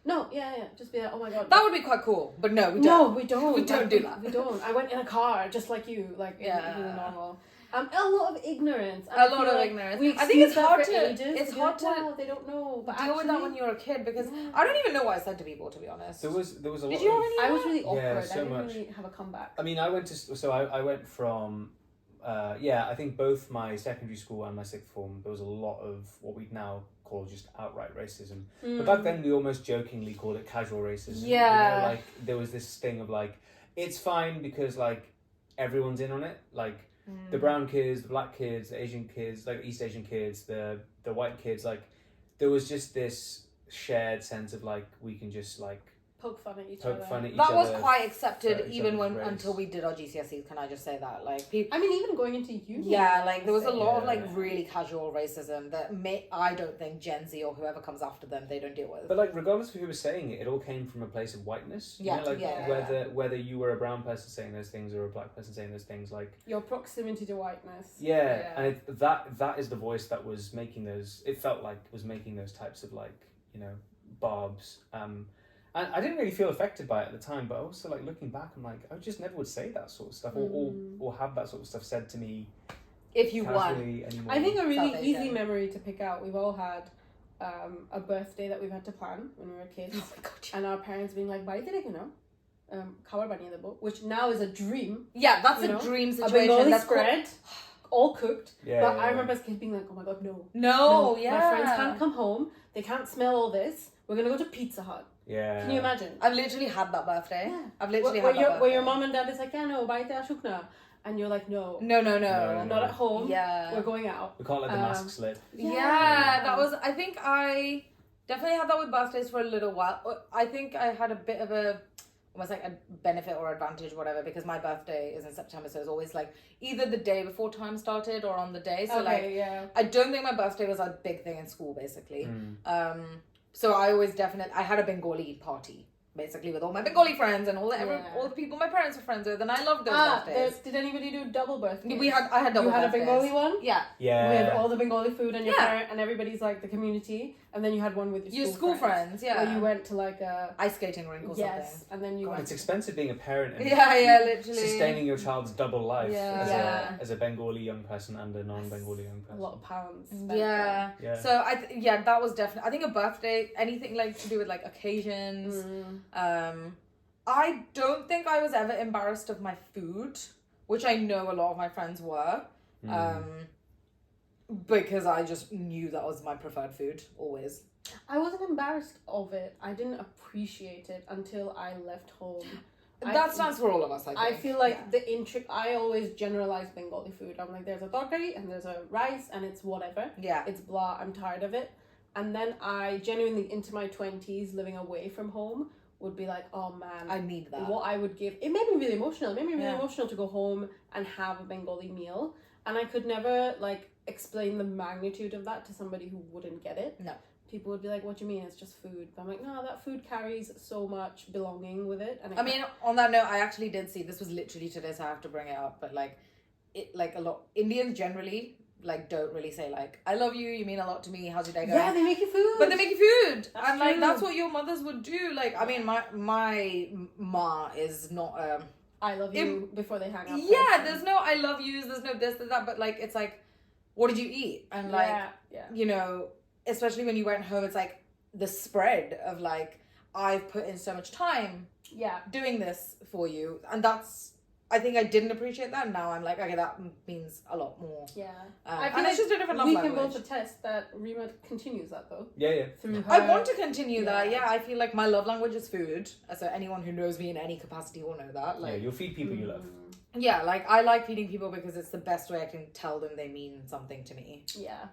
No, just be like, oh my god. That would be quite cool, but no, we don't. No, we don't. We don't do that. We don't. I went in a car, just like you, like really normal. A lot of ignorance. A lot of ignorance. I think it's hard to. It's hard to. They don't know. But deal with that when you're a kid, because I don't even know what I said to people, to be honest. There was a lot. Did you have any? I was really awkward. Yeah, so I didn't much. really have a comeback. I mean, I went from. I think both my secondary school and my sixth form, there was a lot of what we now call just outright racism. But back then, we almost jokingly called it casual racism. Yeah. You know, like there was this thing of like, it's fine because like everyone's in on it. Like the brown kids, the black kids, the Asian kids, like East Asian kids, the white kids. Like there was just this shared sense of like we can just like poke fun at each other. That was quite accepted even until we did our GCSEs. Can I just say that? Like people. I mean, even going into uni. Yeah, like there was a lot of like really casual racism that I don't think Gen Z or whoever comes after them, they don't deal with. But like regardless of who was saying it, it all came from a place of whiteness. Yeah, you know, whether you were a brown person saying those things or a black person saying those things, like your proximity to whiteness. Yeah. And that is the voice that was making those. It felt like was making those types of like barbs. And I didn't really feel affected by it at the time, but also like looking back, I'm like, I just never would say that sort of stuff or have that sort of stuff said to me. If you want. Anymore. I think a really easy memory to pick out. We've all had a birthday that we've had to plan when we were kids. Oh my god! And our parents being like, "Why did I know? Khawar baniye debo," which now is a dream. Yeah, that's a dream situation. A Bengali spread, all cooked. Yeah, but I remember as a kid being like, "Oh my god, no, yeah. My friends can't come home. They can't smell all this. We're gonna go to Pizza Hut." Yeah. Can you imagine? I've literally had that birthday. Yeah. I've literally had that birthday. Where your mom and dad is like, yeah, no, baite ashukna. And you're like, no. No. Not at home. Yeah. We're going out. We can't let the mask slip. Yeah, that was, I think I definitely had that with birthdays for a little while. I think I had a bit of almost like a benefit or advantage, whatever, because my birthday is in September, so it's always like either the day before time started or on the day. So I don't think my birthday was a big thing in school, basically. So I always I had a Bengali party, basically, with all my Bengali friends and all the people my parents were friends with, and I loved those birthdays. Did anybody do double birthdays? I had double birthdays. You had a Bengali one? Yeah. We had all the Bengali food and your parent and everybody's like the community, and then you had one with your school friends. Yeah. Where you went to like a ice skating rink or something. And then you went. It's expensive being a parent and literally sustaining your child's double life as a Bengali young person and a non-Bengali young person. A lot of pounds. Yeah. So that was definitely, I think a birthday, anything like to do with like occasions. I don't think I was ever embarrassed of my food, which I know a lot of my friends were. Because I just knew that was my preferred food, always. I wasn't embarrassed of it. I didn't appreciate it until I left home. That stands for all of us, I think. I feel like I always generalize Bengali food. I'm like, there's a tarakai and there's a rice and it's whatever. Yeah. It's blah, I'm tired of it. And then I genuinely, into my 20s, living away from home, would be like, oh man, I need that. what I would give. It made me really emotional. It made me really Yeah. emotional to go home and have a Bengali meal. And I could never, like, explain the magnitude of that to somebody who wouldn't get it. No. People would be like, what do you mean? It's just food. But I'm like, no, that food carries so much belonging with it. And I mean, on that note, I actually did see, this was literally today, so I have to bring it up, but like, it, like a lot, Indians generally, like, don't really say like, I love you, you mean a lot to me, how's your day going? yeah, they make you food. But they make you food. That's and like, true. that's what your mothers would do. Like, I mean, my ma is not, I love you before they hang up. yeah, there's no I love yous, there's no this, there's that, but like, it's like, what did you eat? And like, you know, especially when you went home, it's like the spread of like, I've put in so much time doing this for you. And that's, I think I didn't appreciate that. Now I'm like, okay, that means a lot more. Yeah. And it's just a different love we language. can both attest that Rima continues that though. Yeah. Through her, I want to continue that. Yeah. Yeah, I feel like my love language is food. So anyone who knows me in any capacity will know that. Like, Yeah, you'll feed people you love. yeah, like I like feeding people because it's the best way I can tell them they mean something to me. Yeah.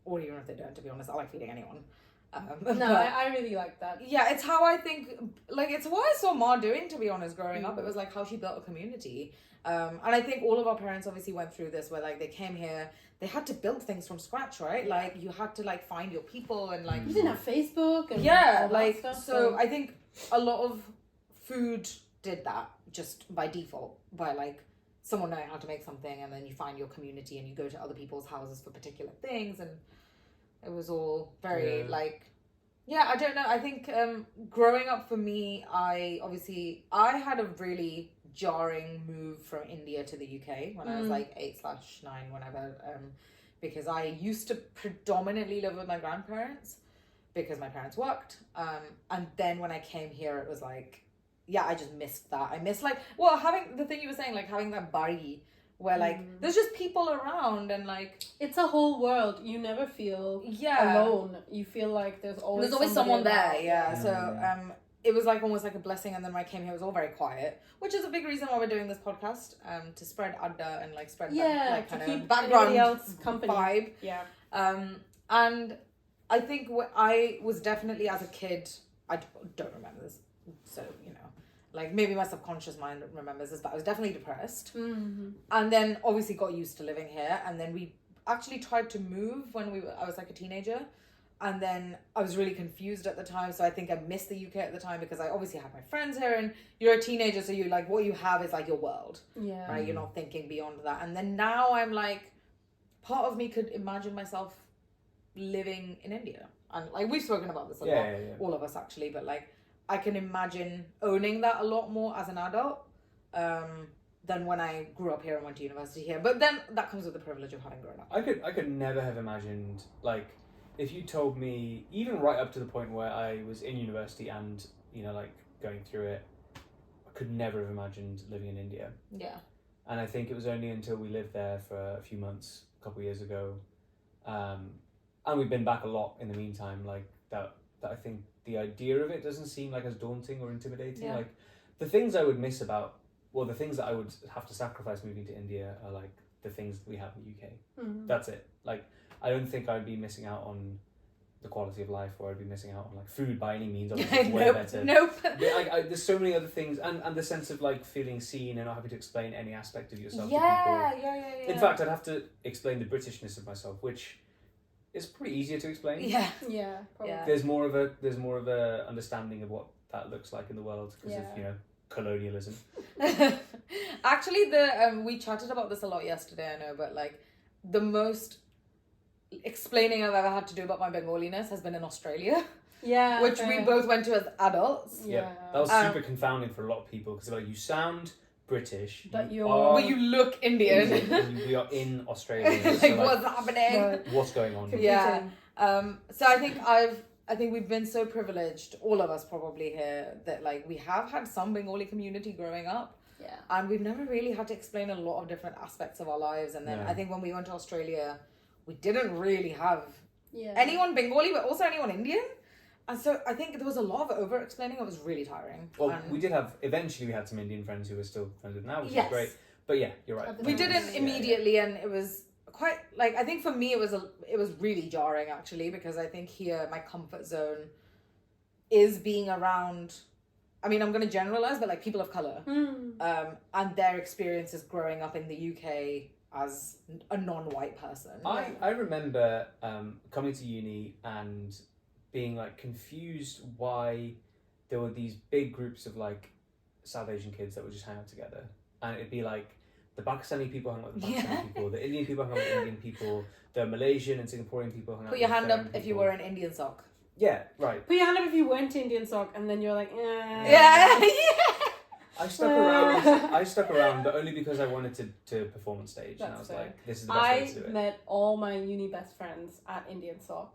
Or even if they don't, to be honest, I like feeding anyone. No, but- I really like that. yeah, it's how I think, like, it's what I saw Ma doing, to be honest, growing up. It was like how she built a community. And I think all of our parents obviously went through this where like they came here, they had to build things from scratch, right? Like you had to like find your people and like, You didn't have Facebook and yeah, all that like, stuff, so I think a lot of food did that just by default, by like someone knowing how to make something, and then you find your community and you go to other people's houses for particular things, and it was all very like, yeah, I don't know. I think growing up for me, I had a really jarring move from India to the UK when I was like 8/9, whenever, because I used to predominantly live with my grandparents because my parents worked, and then when I came here, it was like, yeah, I just missed that. I missed like, well, having the thing you were saying, like having that bari where like there's just people around and like it's a whole world. You never feel alone. You feel like there's always someone there. around. Yeah. So it was like almost like a blessing. And then when I came here, it was all very quiet, which is a big reason why we're doing this podcast, to spread Adda and like spread that like to kind keep of background else company vibe. Yeah. And I think I was definitely, as a kid, I don't remember this, so you know, like maybe my subconscious mind remembers this, but I was definitely depressed. And then obviously got used to living here, and then we actually tried to move when I was like a teenager, and then I was really confused at the time, so I think I missed the UK at the time because I obviously had my friends here, and you're a teenager, so you like what you have is like your world, right? You're not thinking beyond that. And then now I'm like, part of me could imagine myself living in India, and like we've spoken about this a lot, all of us actually, but like I can imagine owning that a lot more as an adult than when I grew up here and went to university here. But then that comes with the privilege of having grown up. I could never have imagined, like, if you told me, even right up to the point where I was in university and, you know, like going through it, I could never have imagined living in India. Yeah. And I think it was only until we lived there for a few months, a couple of years ago, and we've been back a lot in the meantime, like that I think the idea of it doesn't seem like as daunting or intimidating. Like the things I would miss about, well, the things that I would have to sacrifice moving to India are like the things that we have in the UK. That's it. Like, I don't think I'd be missing out on the quality of life, or I'd be missing out on like food by any means. Obviously, it's way better. But there's so many other things, and the sense of like feeling seen and not having to explain any aspect of yourself to people. Yeah. In fact, I'd have to explain the Britishness of myself, which is pretty easier to explain. Yeah. Probably. There's more of a understanding of what that looks like in the world because of, you know, colonialism. Actually, we chatted about this a lot yesterday, I know, but like the most explaining I've ever had to do about my Bengaliness has been in Australia. Yeah. Which we both went to as adults. Yeah. That was super confounding for a lot of people because like you sound British, but you look Indian. We are in Australia. Like, so, what's happening? Right. What's going on? Yeah. So I think we've been so privileged, all of us probably here, that like we have had some Bengali community growing up. Yeah. And we've never really had to explain a lot of different aspects of our lives. And then I think when we went to Australia, we didn't really have anyone Bengali, but also anyone Indian. And so I think there was a lot of over-explaining. It was really tiring. Well, we had some Indian friends who we're still friends with now, which is great. But yeah, you're right. We didn't immediately, and it was quite like, I think for me it was really jarring actually, because I think here my comfort zone is being around, I mean, I'm going to generalize, but like people of color, and their experiences growing up in the UK as a non-white person. I remember coming to uni and being like confused why there were these big groups of like South Asian kids that would just hang out together, and it'd be like the Pakistani people hung out with the Pakistani people, the Indian people hung out with the Indian people, the Malaysian and Singaporean people hung out Put with your the hand up foreign if you people. were an Indian sock. Yeah, right. Put your hand up if you went to Indian sock and then you're like, eh. Yeah. I stuck around, but only because I wanted to perform on stage, and I was That's fair. like, this is the best way to do I it. met all my uni best friends at Indian sock,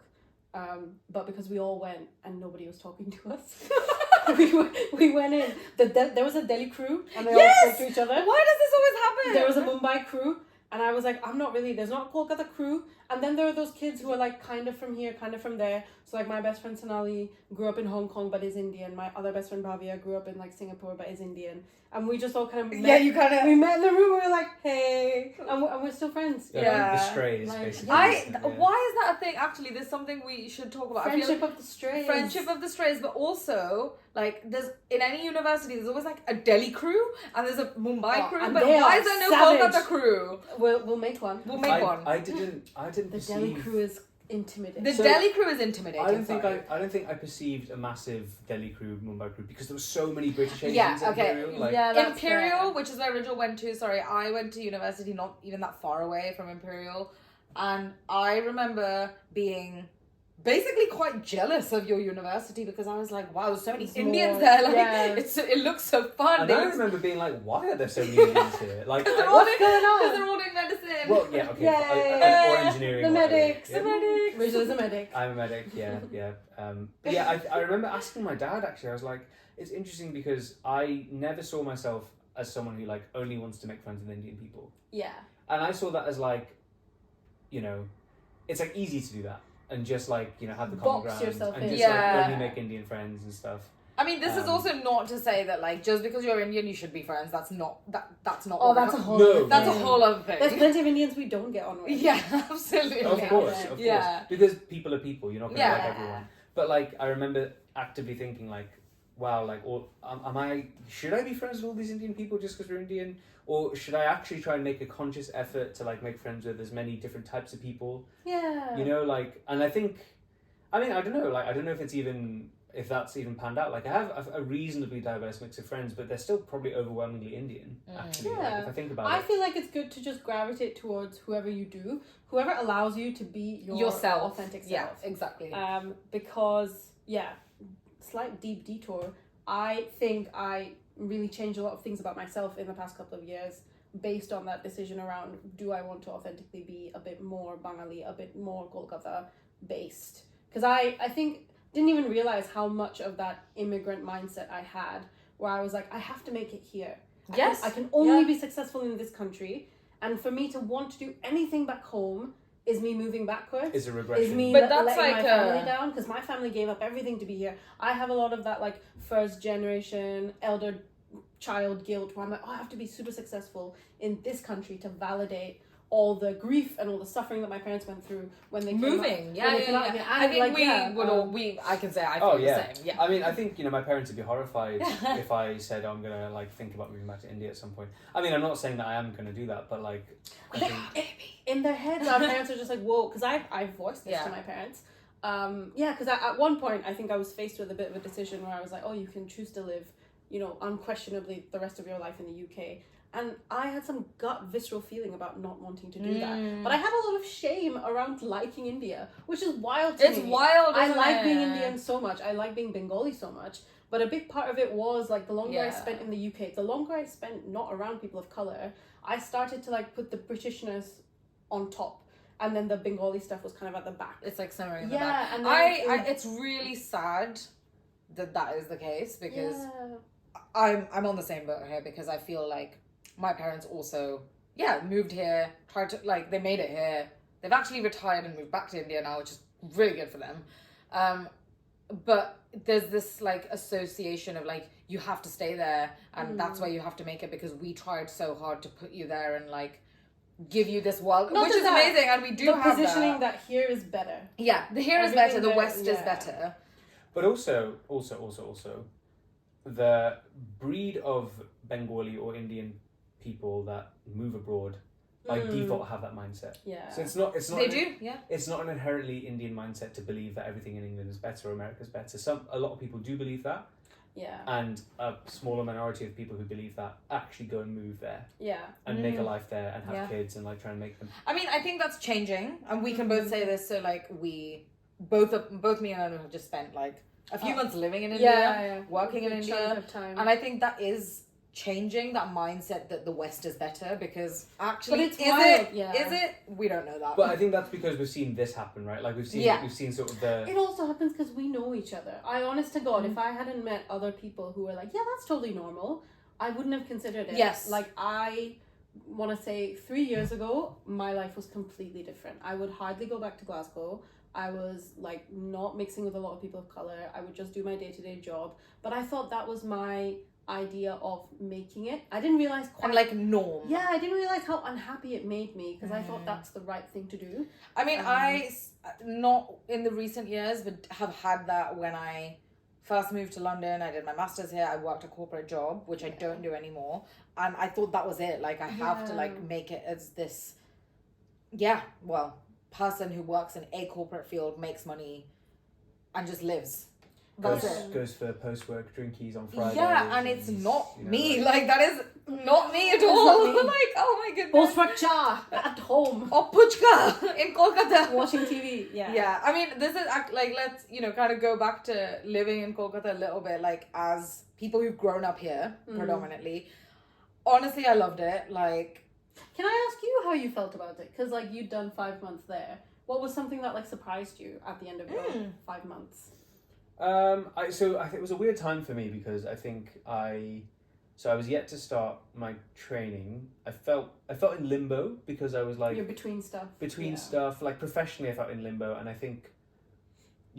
but because we all went and nobody was talking to us, we went in. There was a Delhi crew and they all spoke to each other. Why does this always happen? There was a Mumbai crew. And I was like, there's not a Kolkata crew. And then there are those kids who are like kind of from here, kind of from there. So like my best friend Sonali grew up in Hong Kong but is Indian. My other best friend Bhavya grew up in like Singapore but is Indian. And we just all kind of met. Yeah, you kind of... We met in the room, we were like, hey. And we're still friends. Yeah, the strays, Like, basically. Why is that a thing? Actually, there's something we should talk about. Friendship of the strays. Friendship of the strays, but also like there's in any university there's always like a Delhi crew and there's a Mumbai crew, and but they why are is there no savage. Kolkata crew? We'll make one. We'll make one. I didn't The perceive... Delhi crew is intimidating. The So, Delhi crew is intimidating. I don't think sorry. I don't think I perceived a massive Delhi crew, Mumbai crew, because there were so many British Asians Yeah, at okay. Imperial. Like, Yeah, that's Imperial, fair. which is where Rijul went to. Sorry, I went to university not even that far away from Imperial, and I remember being basically quite jealous of your university because I was like, wow, there's so many It's Indians more- there. Like, yeah. it looks so fun. and They I look- remember being like, why are there so many Indians here? Like, Because they're, I- all What's doing- going on? 'cause they're all doing medicine. well, yeah, okay, Yay. or engineering. The or whatever. medics. Yeah. The medics. Rijul is a medic. I'm a medic, yeah. But yeah, I remember asking my dad, actually, I was like, it's interesting because I never saw myself as someone who, like, only wants to make friends with Indian people. Yeah. And I saw that as, like, you know, it's, like, easy to do that. And just, like, you know, have the common Box ground. yourself and in. just, Yeah. like, only make Indian friends and stuff. I mean, this is Um, also not to say that like just because you're Indian you should be friends. That's not that's not. Oh, what that's a we're- whole No. other That's a thing. whole other thing. There's plenty of Indians we don't get on with. Yeah, absolutely. Of Yeah. course. Yeah. Because people are people, you're not going to Yeah. like everyone. But, like, I remember actively thinking, like, wow, like, should I be friends with all these Indian people just because we're Indian? Or should I actually try and make a conscious effort to, like, make friends with as many different types of people? Yeah. You know, like, and I think, I mean, I don't know, like, I don't know if that's even panned out. Like, I have a reasonably diverse mix of friends, but they're still probably overwhelmingly Indian, actually, like, Yeah. if I think about I it. feel like it's good to just gravitate towards whoever you do, whoever allows you to be Yourself. authentic self. Yeah, exactly. Because, yeah, slight deep detour. I think I really changed a lot of things about myself in the past couple of years based on that decision around, do I want to authentically be a bit more Bangali, a bit more Kolkata based? Because I think, didn't even realize how much of that immigrant mindset I had, where I was like, I have to make it here. Yes. I can only be successful in this country. And for me to want to do anything back home is me moving backwards. Is a regression. Is me But that's letting like my a- family down, because my family gave up everything to be here. I have a lot of that like first generation elder child guilt where I'm like, oh, I have to be super successful in this country to validate all the grief and all the suffering that my parents went through when they Moving, came out. When they came out here. I And, think like, I can say I feel the same. Yeah. I mean, I think, you know, my parents would be horrified if I said I'm going to, like, think about moving back to India at some point. I mean, I'm not saying that I am going to do that, but, like, I think... in their heads, our parents are just like, whoa, because I've voiced this Yeah. to my parents. Because at one point, I think I was faced with a bit of a decision where I was like, oh, you can choose to live, you know, unquestionably the rest of your life in the UK. And I had some gut visceral feeling about not wanting to do that. But I had a lot of shame around liking India, which is wild to me. It's wild, I isn't like it? being Indian so much. I like being Bengali so much. But a big part of it was, like, the longer I Yeah. spent in the UK, the longer I spent not around people of colour, I started to, like, put the Britishness on top. And then the Bengali stuff was kind of at the back. It's like simmering in the Yeah, back. and then It's really sad that is the case because Yeah. I'm on the same boat here because I feel like my parents also moved here, tried to like they made it here. They've actually retired and moved back to India now, which is really good for them. But there's this like association of like you have to stay there and that's why you have to make it because we tried so hard to put you there and like give you this world, Not which just is that, amazing, and we do the have positioning that here is better. Yeah, the here is Everything better, the that- West is yeah. better. But also, the breed of Bengali or Indian people that move abroad by default have that mindset. Yeah. So it's not They do, yeah. it's not an inherently Indian mindset to believe that everything in England is better or America's better. A lot of people do believe that, Yeah. and a smaller minority of people who believe that actually go and move there Yeah. and make a life there and have Yeah. kids and like try and make them. I mean, I think that's changing, and we can both say this. So, like, we both me and Anu have just spent like a few months living in India, working in India, Of time. and I think that is changing that mindset that the West is better, because actually, But it's is wild, it? yeah. Is it? We don't know that. But I think that's because we've seen this happen, right? Like we've seen sort of the. It also happens because we know each other. I honest to God, if I hadn't met other people who were like, yeah, that's totally normal, I wouldn't have considered it. Yes. Like, I want to say 3 years ago, my life was completely different. I would hardly go back to Glasgow. I was like not mixing with a lot of people of color. I would just do my day-to-day job. But I thought that was my idea of making it. I didn't realize quite... and like norm. Yeah, I didn't realize how unhappy it made me, because I thought that's the right thing to do. I mean, not in the recent years, but have had that when I first moved to London. I did my master's here. I worked a corporate job, which I don't do anymore. And I thought that was it. Like, I have to like make it as this, person who works in a corporate field, makes money, and just lives. That's it. Goes for post-work drinkies on Fridays. Yeah, and it's not you know, me. like- Like, that is not me at It's not all. me. Like, oh my goodness. Post-work cha at home. Or puchka in Kolkata. Watching TV. Yeah. Yeah, I mean, this is like, let's, kind of go back to living in Kolkata a little bit, like, as people who've grown up here, predominantly. Honestly, I loved it. Like, Can I ask you how you felt about it? Because, like, you'd done 5 months there. What was something that, like, surprised you at the end of your 5 months? I think it was a weird time for me because I think I was yet to start my training. I felt in limbo because I was like You're between stuff. stuff. Like professionally, I felt in limbo, and I think,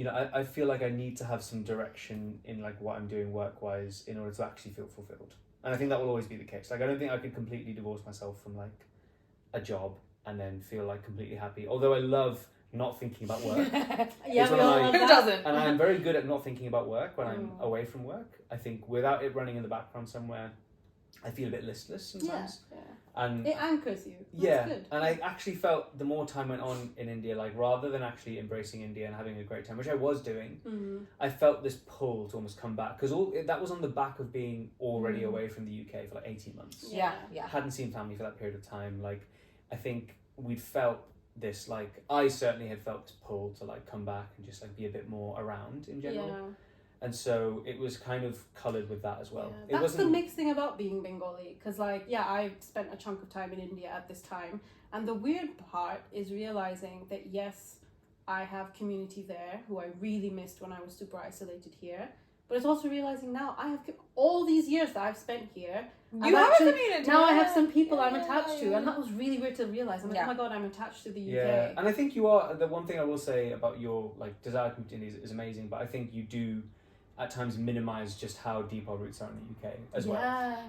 I feel like I need to have some direction in like what I'm doing work-wise in order to actually feel fulfilled. And I think that will always be the case. Like I don't think I could completely divorce myself from like a job and then feel like completely happy. Although I love not thinking about work. Yeah, It's we one of all my- love who that. doesn't? And I'm very good at not thinking about work when I'm away from work. I think without it running in the background somewhere, I feel a bit listless sometimes. Yeah. And It anchors you. That's yeah, good. and I actually felt the more time went on in India, like rather than actually embracing India and having a great time, which I was doing, I felt this pull to almost come back because that was on the back of being already away from the UK for like 18 months. Yeah. Hadn't seen family for that period of time. Like I think we'd felt this, like I certainly had felt this pull to like come back and just like be a bit more around in general. Yeah. And so it was kind of coloured with that as well. Yeah. It That's the wasn't mixed thing about being Bengali, because like I spent a chunk of time in India at this time, and the weird part is realizing that yes, I have community there who I really missed when I was super isolated here, but it's also realizing now I have all these years that I've spent here. You have a community. Now I have yeah. some people I'm Yeah, attached to, yeah. and that was really weird to realize. I'm like, Yeah. oh my god, I'm attached to the UK. Yeah, and I think you are. The one thing I will say about your like desire community is amazing, but I think you do at times minimize just how deep our roots are in the UK as well.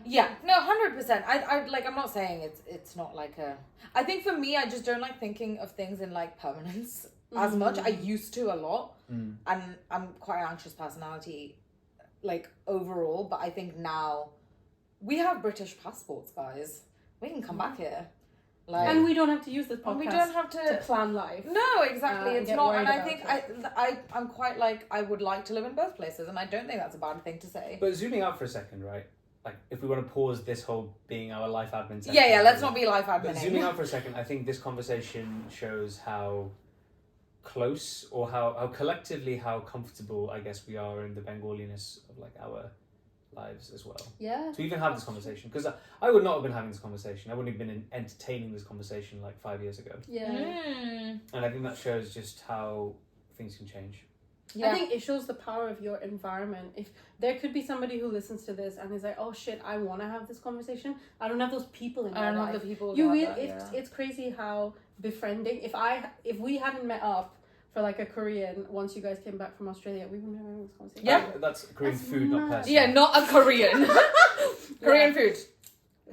Yeah, no, 100%. I like. I'm not saying it's not like a. I think for me, I just don't like thinking of things in like permanence as much. I used to a lot, and I'm quite an anxious personality, like overall. But I think now we have British passports, guys. We can come back here. Like, And we don't have to use this podcast we don't have to plan life. No, exactly. and It's get not, worried and I about think I'm quite like I would like to live in both places, and I don't think that's a bad thing to say. But zooming out for a second, right? Like, if we want to pause this whole being our life admin section. Yeah. Let's not be life But admin. zooming out for a second, I think this conversation shows how close or how collectively how comfortable I guess we are in the Bengaliness of like our lives as well. Yeah. To even have this conversation, because I would not have been having this conversation. I wouldn't have been entertaining this conversation like 5 years ago. Yeah. And I think that shows just how things can change. I think it shows the power of your environment. If there could be somebody who listens to this and is like, "Oh shit, I want to have this conversation. I don't have those people in my life." I don't have the people. You that really, have that, it's crazy how befriending. If we hadn't met up for like a Korean once you guys came back from Australia, we wouldn't have having this conversation. Yeah. That's Korean That's food, not mad. person. Yeah, not a Korean. Korean food.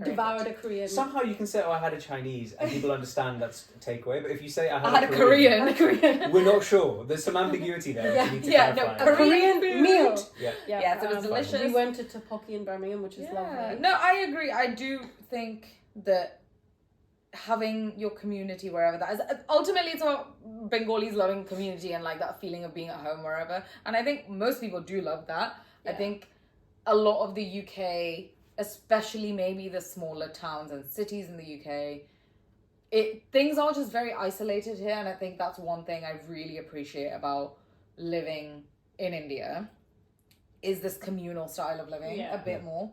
devoured a Korean. Somehow you can say, "Oh, I had a Chinese," and people understand that's a takeaway. But if you say, I had a Korean. we're not sure. There's some ambiguity there. Yeah. You need to Yeah, clarify. a Korean food. meal. Yeah. Yeah, so it was delicious. We went to tteokbokki in Birmingham, which is Yeah. lovely. No, I agree. I do think that having your community wherever that is, ultimately it's about Bengalis loving community and like that feeling of being at home wherever. And I think most people do love that. I Yeah. think a lot of the UK, especially maybe the smaller towns and cities in the UK, things are just very isolated here. And I think that's one thing I really appreciate about living in India is this communal style of living a bit more.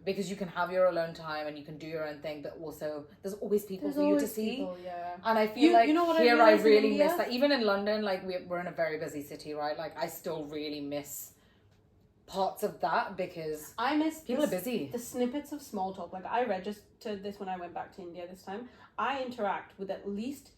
Because you can have your alone time and you can do your own thing, but also there's always people for you to see. People, yeah. And I feel like you know what here I I realized in really India? miss that. Even in London, like we're in a very busy city, right? Like I still really miss parts of that because I miss people are busy. The snippets of small talk. Like I registered this when I went back to India this time. I interact with at least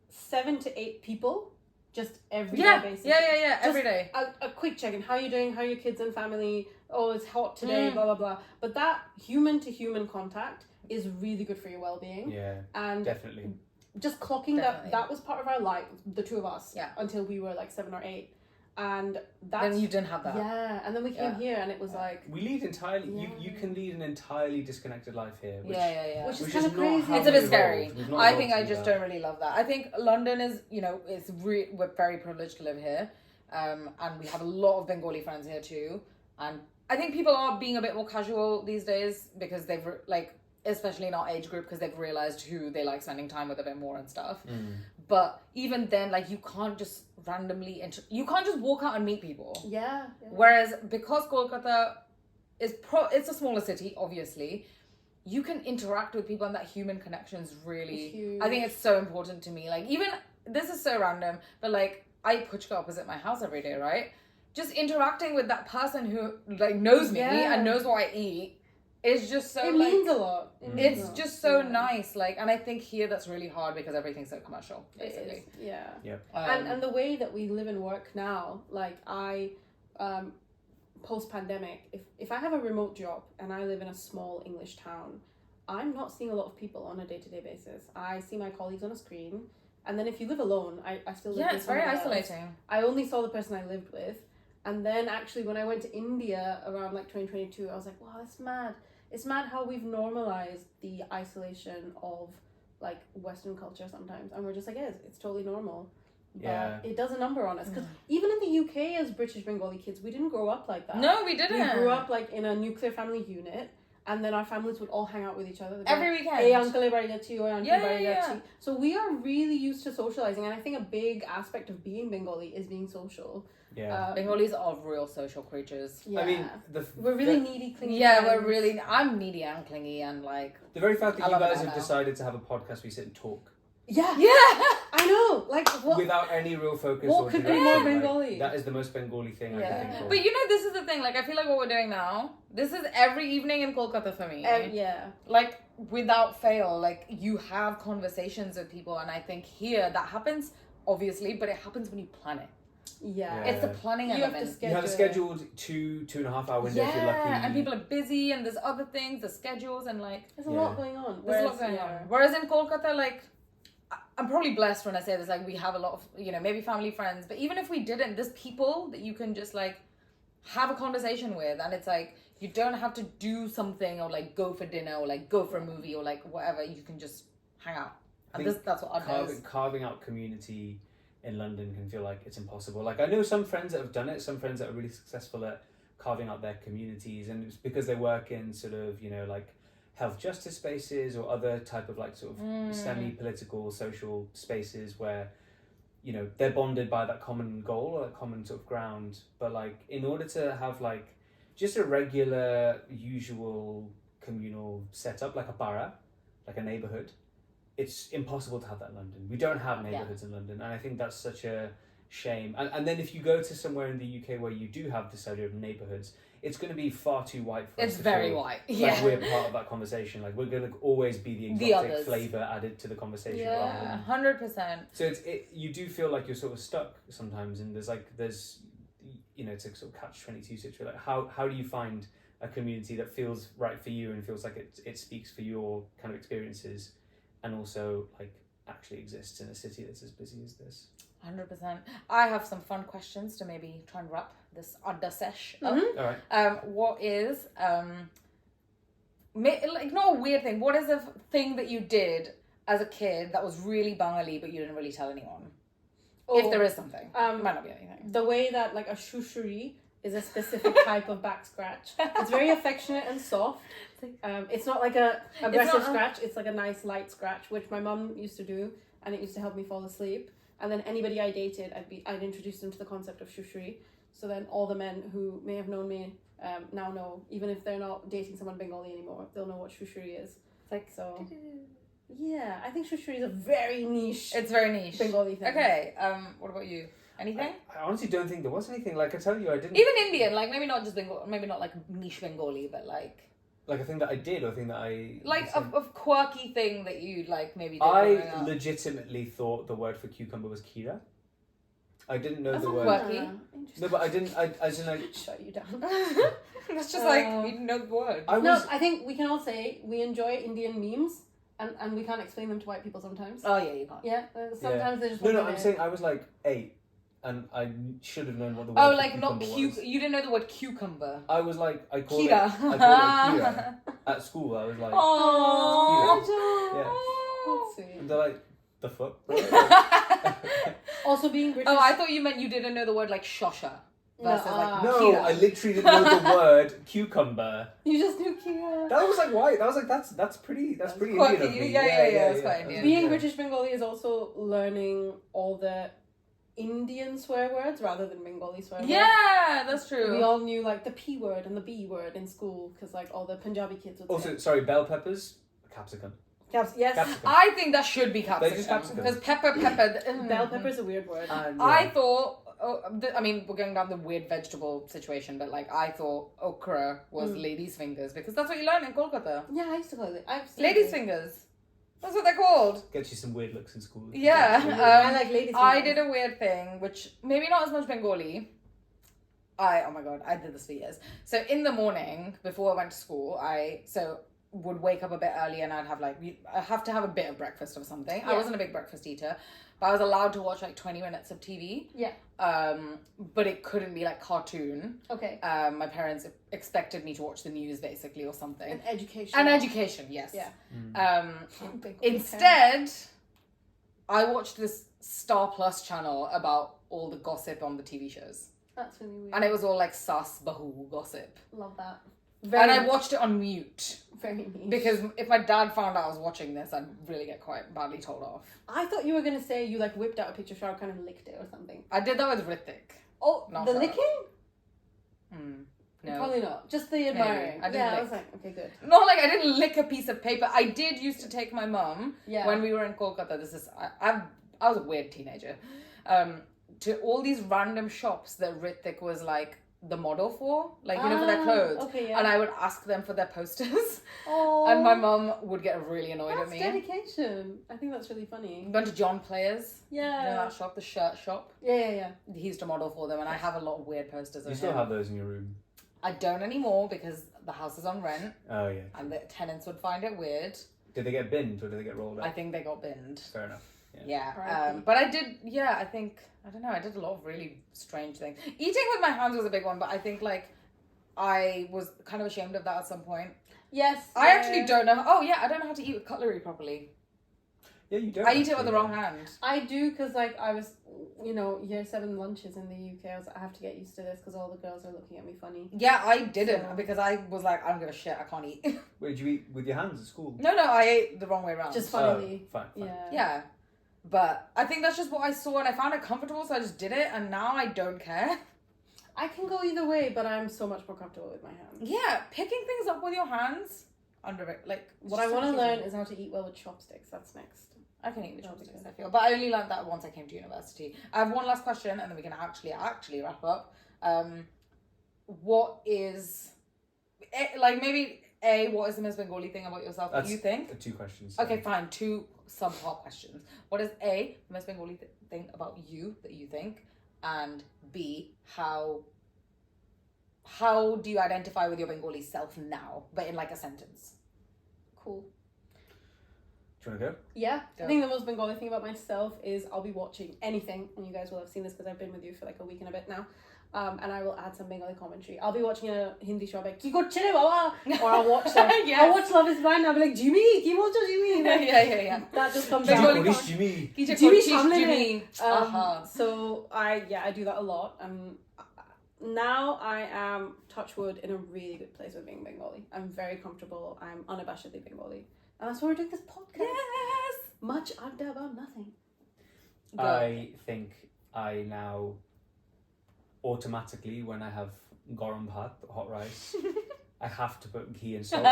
7 to 8 people just every day basis. Yeah. Every day. A quick check-in. How are you doing? How are your kids and family? Oh, it's hot today, blah, blah, blah. But that human-to-human contact is really good for your well-being. Yeah, And definitely. just clocking that was part of our life, the two of us, until we were like 7 or 8. And that's... Then you didn't have that. Yeah, and then we came here and it was like... We lead entirely... You can lead an entirely disconnected life here. Which, Which is which kind of not crazy. how It's a we bit scary. evolved. We've not I evolved think I to do just that. don't really love that. I think London is, we're very privileged to live here. And we have a lot of Bengali friends here too. And I think people are being a bit more casual these days because they've, especially in our age group, because they've realized who they like spending time with a bit more and stuff. But even then, you can't just randomly you can't just walk out and meet people. Yeah. Whereas because Kolkata is it's a smaller city, obviously, you can interact with people and that human connection is really... Huge. I think it's so important to me. Even, this is so random, but I puchka opposite my house every day, right? Just interacting with that person who knows me and knows what I eat is just so it means a lot. It's just so nice. And I think here that's really hard because everything's so commercial, basically. And the way that we live and work now, I post-pandemic, if I have a remote job and I live in a small English town, I'm not seeing a lot of people on a day-to-day basis. I see my colleagues on a screen, and then if you live alone, I still live with it's very somebody else. isolating. I only saw the person I lived with, and then actually when I went to India around 2022, I was like, wow, that's mad. It's mad how we've normalized the isolation of Western culture sometimes, and we're just it's totally normal. But it does a number on us because even in the UK, as British Bengali kids, we didn't grow up like that. No, we didn't. We grew up in a nuclear family unit, and then our families would all hang out with each other every weekend. Hey, uncle, auntie, Yeah. So we are really used to socializing, and I think a big aspect of being Bengali is being social. Yeah. Bengalis are real social creatures. Yeah. I mean, we're really needy, clingy. Yeah, friends. we're really... I'm needy and clingy and the very fact that I you love it guys all have now. decided to have a podcast where you sit and talk Yeah. I know. What? without any real focus What or could be direction, more Bengali? that is the most Bengali thing I can think of. But this is the thing. I feel like what we're doing now, this is every evening in Kolkata for me. Yeah. Without fail, you have conversations with people, and I think here that happens, obviously, but it happens when you plan it. Yeah. It's the planning You element. have to You have a scheduled 2.5 hour window if you're lucky. And people are busy, and there's other things, the schedules, and there's a lot going on. There's a lot going on. Whereas in Kolkata, I'm probably blessed when I say this, we have a lot of, maybe family, friends, but even if we didn't, there's people that you can just, have a conversation with, and it's you don't have to do something, or, go for dinner, or, go for a movie, or, whatever, you can just hang out. And that's what Adda does. Carving out community in London can feel like it's impossible. I know some friends that have done it, some friends that are really successful at carving out their communities, and it's because they work in sort of, health justice spaces or other type of semi-political social spaces where they're bonded by that common goal or that common sort of ground. But in order to have just a regular usual communal setup, like a borough, like a neighborhood, it's impossible to have that in London. We don't have neighborhoods in London, and I think that's such a shame. And then if you go to somewhere in the UK where you do have this idea of neighborhoods, it's going to be far too white for us. It's to very feel white. we're part of that conversation. We're going to always be the exotic flavor added to the conversation. Yeah, 100%. So you do feel like you're sort of stuck sometimes, and there's it's a sort of catch-22 situation. How do you find a community that feels right for you and feels like it speaks for your kind of experiences, and also like actually exists in a city that's as busy as this. 100%. I have some fun questions to maybe try and wrap this Adda sesh up. Mm-hmm. All right. What is like not a weird thing? What is a thing that you did as a kid that was really Bengali but you didn't really tell anyone? If there is something, it might not be anything. The way that like a shushuri is a specific type of back scratch. It's very affectionate and soft. It's not like a aggressive scratch. It's like a nice light scratch, which my mum used to do, and it used to help me fall asleep. And then anybody I dated, I'd introduce them to the concept of shushuri. So then all the men who may have known me now know, even if they're not dating someone Bengali anymore, they'll know what shushuri is. It's like so. Yeah, I think shushuri is a very niche. It's very niche Bengali thing. Okay. What about you? Anything? I honestly don't think there was anything. Like I tell you, I didn't. Even Indian, like maybe not just Bengali, maybe not like niche Bengali, but like a thing that I did, or a thing that I like a quirky thing that you like maybe did. I legitimately thought the word for cucumber was kira. I didn't know the word. Quirky. No, but I didn't. I didn't. Shut you down. That's just like you know the word. I think we can all say we enjoy Indian memes. And we can't explain them to white people sometimes. Oh yeah, you can't. Yeah, sometimes they just. No, I'm saying I was like 8, and I should have known what the word. Oh, like not was. You didn't know the word cucumber. I was like, I called Kira. it Kira. At school, I was like, oh, yeah. That's sweet. And they're like, the fuck. Also, being British. Oh, I thought you meant you didn't know the word like shosha. Versus like no, Kira. I literally didn't know the word cucumber. You just knew Kira. That was like why? That was like that's pretty Indian quirky. of me. Yeah, that's quite Indian. Being British Bengali is also learning all the Indian swear words rather than Bengali swear words. Yeah, that's true. We all knew like the P word and the B word in school because like all the Punjabi kids would Also, say. sorry, bell peppers, capsicum. Yes. Capsicum. I think that should be They're just capsicum capsicum. because pepper. Bell pepper is a weird word. I thought. I mean, we're going down the weird vegetable situation, but like I thought okra was ladies' fingers because that's what you learn in Kolkata. Yeah, I used to call it. Ladies' fingers. That's what they're called. Get you some weird looks in school. Yeah. I like ladies' fingers. I did a weird thing, which maybe not as much Bengali. Oh my god, I did this for years. So in the morning before I went to school, would wake up a bit early and I'd have I have to have a bit of breakfast or something. Yeah. I wasn't a big breakfast eater, but I was allowed to watch like 20 minutes of TV. Yeah. But it couldn't be like cartoon. Okay. My parents expected me to watch the news basically or something. An education. Yes. Yeah. Instead, I watched this Star Plus channel about all the gossip on the TV shows. That's really weird. And it was all like sas bahu gossip. Love that. And I watched it on mute. Very niche. Because if my dad found out I was watching this, I'd really get quite badly told off. I thought you were going to say you like whipped out a picture of Shah Rukh Khan and licked it or something. I did that with Hrithik. Oh, Not the Shah Rukh. licking? No. Probably not. Just the admiring. I didn't I lick. was like, okay, good. Not like I didn't lick a piece of paper. I did used to take my mum when we were in Kolkata. I was a weird teenager. To all these random shops that Hrithik was like the model for, like, you know, for their clothes. Okay, yeah. And I would ask them for their posters. Oh. And my mum would get really annoyed at me. That's dedication. I think that's really funny. Went to John Players. Yeah. You know that shop, the shirt shop? Yeah. He used to model for them, and I have a lot of weird posters of You him. still have those in your room? I don't anymore because the house is on rent. Oh, yeah. And the tenants would find it weird. Did they get binned or did they get rolled up? I think they got binned. Fair enough. Yeah. But I did, I did a lot of really strange things. Eating with my hands was a big one, but I think, like, I was kind of ashamed of that at some point. Yes. I actually don't know. Oh, yeah, I don't know how to eat with cutlery properly. Yeah, you don't. I eat it with the wrong hand. I do because, like, I was, year 7 lunches in the UK. I have to get used to this because all the girls are looking at me funny. Yeah, I didn't because I was like, I don't give a shit. I can't eat. Wait, did you eat with your hands at school? No, I ate the wrong way around. Just funnily. Fine. Yeah. But I think that's just what I saw and I found it comfortable, so I just did it, and now I don't care. I can go either way, but I'm so much more comfortable with my hands. Yeah, picking things up with your hands, What I want to learn is how to eat well with chopsticks. That's next. I can eat with chopsticks, I feel. But I only learned that once I came to university. I have one last question, and then we can actually wrap up. What is... what is the most Bengali thing about yourself that you think? 2 questions. Okay, fine. 2 sub-part questions. What is A, the most Bengali thing about you that you think? And B, how how do you identify with your Bengali self now, but in like a sentence? Cool. Do you want to go? Yeah, Go. I think the most Bengali thing about myself is I'll be watching anything, and you guys will have seen this because I've been with you for like a week and a bit now. And I will add some Bengali commentary. I'll be watching a Hindi show like Ki korche re baba, or I'll watch Yes. I'll watch Love Is Blind. I'll be like Jimmy, ki bolcho Jimmy. Like, yeah. that just comes Bengali out. com- Jimmy. Ki je Jimmy korchish, Shamlin Jimmy. So I do that a lot. Now I am, touch wood, in a really good place with being Bengali. I'm very comfortable. I'm unabashedly Bengali. And that's why we're doing this podcast. Yes. Much Adda about nothing. Go. I think I now automatically, when I have garam bhat, hot rice, I have to put ghee and salt.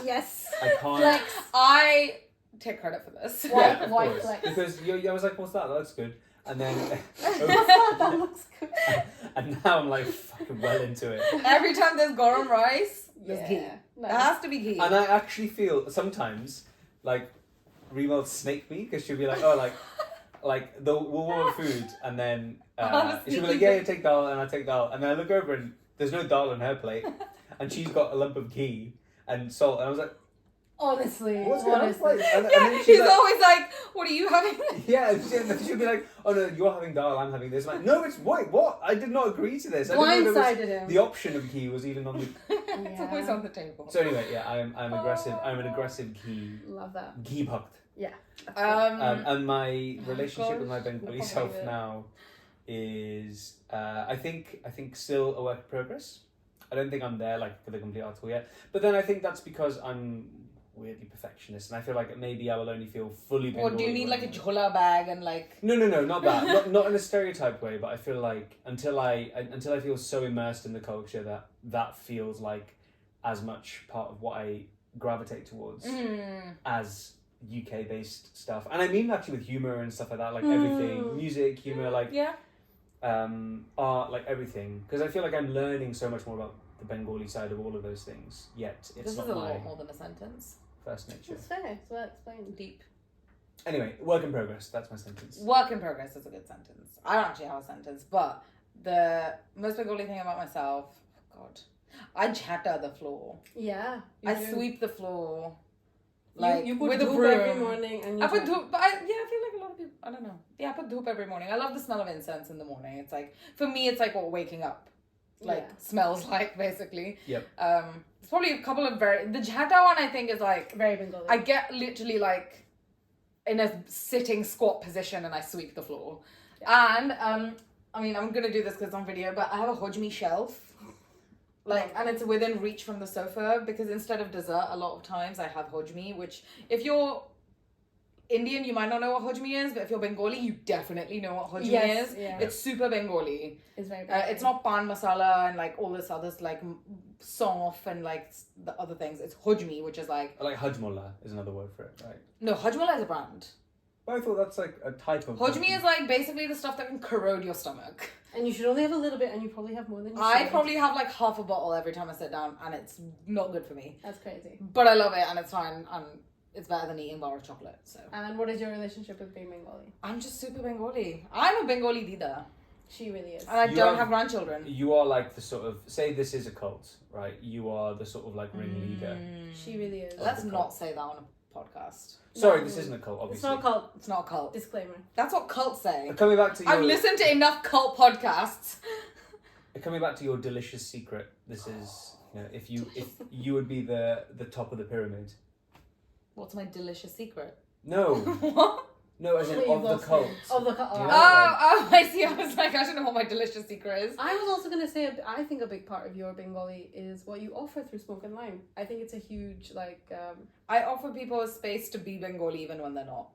Yes. I can't. Flex. I take credit for this. Yeah, of White course. flex. Because I was like, what's that? That looks good. And then, That looks good. and now I'm like fucking well into it. Every time there's garam rice, there's ghee. Yeah. It has to be ghee. And I actually feel sometimes like Rima will snake me because she'll be like, oh, like we'll order food and then she'll be like, yeah, you take dal, and I take dal, and then I look over and there's no dal on her plate, and she's got a lump of ghee and salt, and I was like, Honestly. what's going on? honestly. Like, and Yeah, then she's like, always like, what are you having? yeah, and she'll be like, oh no, you're having dal, I'm having this. I'm like, no, it's what? I did not agree to this. I didn't know there was, Blindsided him. the option of ghee was even on the. It's always on the table. So anyway, yeah, I'm aggressive. I'm an aggressive Love that. ghee bhakt. And my relationship with my Bengali Gosh, self probably now is I think still a work in progress. I don't think I'm there like for the complete article yet. But then I think that's because I'm weirdly perfectionist, and I feel like maybe I will only feel fully Bengali. Or do you need like a when- jhola bag and like... No, not that. not in a stereotype way, but I feel like until I feel so immersed in the culture that feels like as much part of what I gravitate towards as UK based stuff. And I mean actually with humour and stuff like that, like everything, music, humour, like art, like everything. Because I feel like I'm learning so much more about the Bengali side of all of those things. Yet it's This not is a my lot more than a sentence. first nature. It's fair. It's well explained. Deep. Anyway, work in progress. That's my sentence. Work in progress is a good sentence. I don't actually have a sentence, but the most Bengali thing about myself, God, I chatter the floor. Yeah. I sweep the floor. You put with a dhoop broom every morning and you I put dhoop, but I feel like a lot of people, I don't know. Yeah, I put dhoop every morning. I love the smell of incense in the morning. It's like, for me, it's like what waking up smells like, basically. Yep. It's probably a couple of the jhata one I think is like, very Bengali. I get literally like in a sitting squat position and I sweep the floor. Yeah. And, I mean, I'm going to do this because it's on video, but I have a hojmi shelf. And it's within reach from the sofa because instead of dessert, a lot of times I have hojmi, which if you're Indian, you might not know what hojmi is, but if you're Bengali, you definitely know what hojmi is. Yeah. It's super Bengali. It's very Bengali. It's not pan masala and like all this other like sof and like the other things. It's hojmi, which is like... Like hajmola is another word for it, right? No, hajmola is a brand. But I thought that's like a type of... Hojmi is like basically the stuff that can corrode your stomach. And you should only have a little bit, and you probably have more than you I should. probably have like half a bottle every time I sit down, and it's not good for me. That's crazy. But I love it, and it's fine, and it's better than eating bar of chocolate. So And what is your relationship with being Bengali? I'm just super Bengali. I'm a Bengali dida, She really is. and I You don't have- have grandchildren. You are like the sort of... Say this is a cult, right? You are the sort of like ringleader. She really is. That's- Let's the not cult. say that on a podcast. Sorry, No. this isn't a cult, obviously. It's not a cult. It's not a cult. Disclaimer. That's what cults say. Coming back to your... I've listened to enough cult podcasts. Coming back to your delicious secret, this is... You know, if you would be the top of the pyramid. What's my delicious secret? No. What? No, as in Wait, of you've the lost cult. me. Of the cult. Do you know Oh, I see. I was like, I don't know what my delicious secret is. I was also going to say, I think a big part of your Bengali is what you offer through Smoke and Lime. I think it's a huge, I offer people a space to be Bengali even when they're not.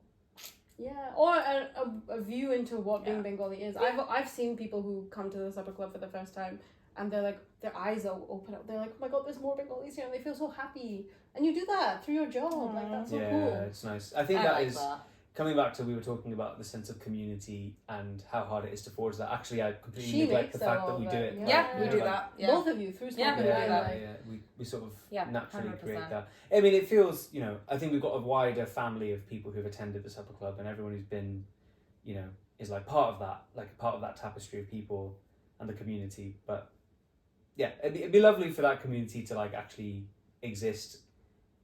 or a view into what being Yeah. Bengali is. Yeah. I've seen people who come to the supper club for the first time, and they're like, their eyes are open up. They're like, oh my god, there's more Bengalis here, and they feel so happy. And you do that through your job. Like, that's so Yeah, cool. it's nice. I think I that like is... that. Coming back to, we were talking about the sense of community and how hard it is to forge that. Actually, I completely She neglect makes the fact all that we of do it. it. Yeah, like, we you do know, like- that. Yeah. Both of you through Smoke Yeah, and we do Lime. that. Like, we sort of Yeah, naturally 100%. create that. I mean, it feels, you know, I think we've got a wider family of people who've attended the supper club, and everyone who's been, you know, is like part of that tapestry of people and the community. But yeah, it'd be lovely for that community to like actually exist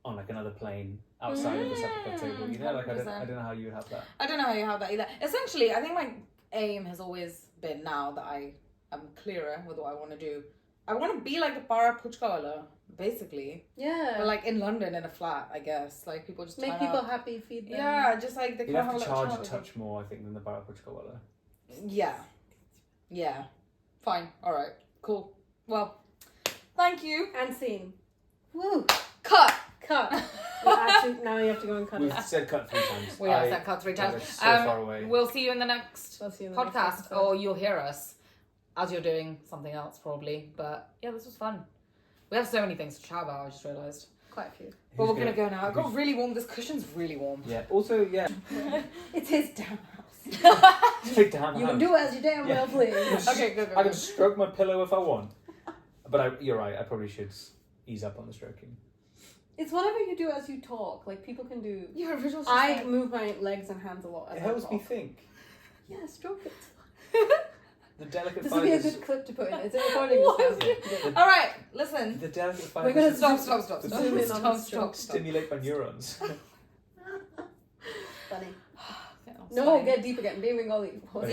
on like another plane outside of the supper club table. You know, like I don't know how you would have that. I don't know how you have that either. Essentially, I think my aim has always been, now that I am clearer with what I want to do, I want to be like the para puchkawala, basically. Yeah. But like in London in a flat, I guess. Like people just make turn people up. happy, feed them. Yeah, just like they You'd can have have to a little charge a chat with touch more, I think, than the Bara Puchkawala. them. Yeah. Yeah. Fine. All right. Cool. Well, thank you. And scene. Woo. Cut. Cut. Actually, now you have to go and cut We've it. said cut 3 times. We have said cut 3 times. It's so far away. We'll see you in the next We'll see you in the next podcast, episode. or you'll hear us as you're doing something else, probably. But yeah, this was fun. We have so many things to chat about, I just realised. Quite a few. But we're going to go now. It got really warm. This cushion's really warm. Yeah, also, yeah. It's his damn house. Take down You can do as you damn well please. Okay, go. I can stroke my pillow if I want. But you're right, I probably should ease up on the stroking. It's whatever you do as you talk. Like, people can do... Your original. I move my legs and hands a lot as It I helps talk. me think. Yeah, stroke it. The delicate This would be a fibers. good clip to put in. Is it recording What? this now? All right, listen. The delicate We're fibers. gonna that Stop. Zoom in on the stroke. stimulate my neurons. Funny. Yeah, No, fine. get deep again. Be Bengali. Yeah,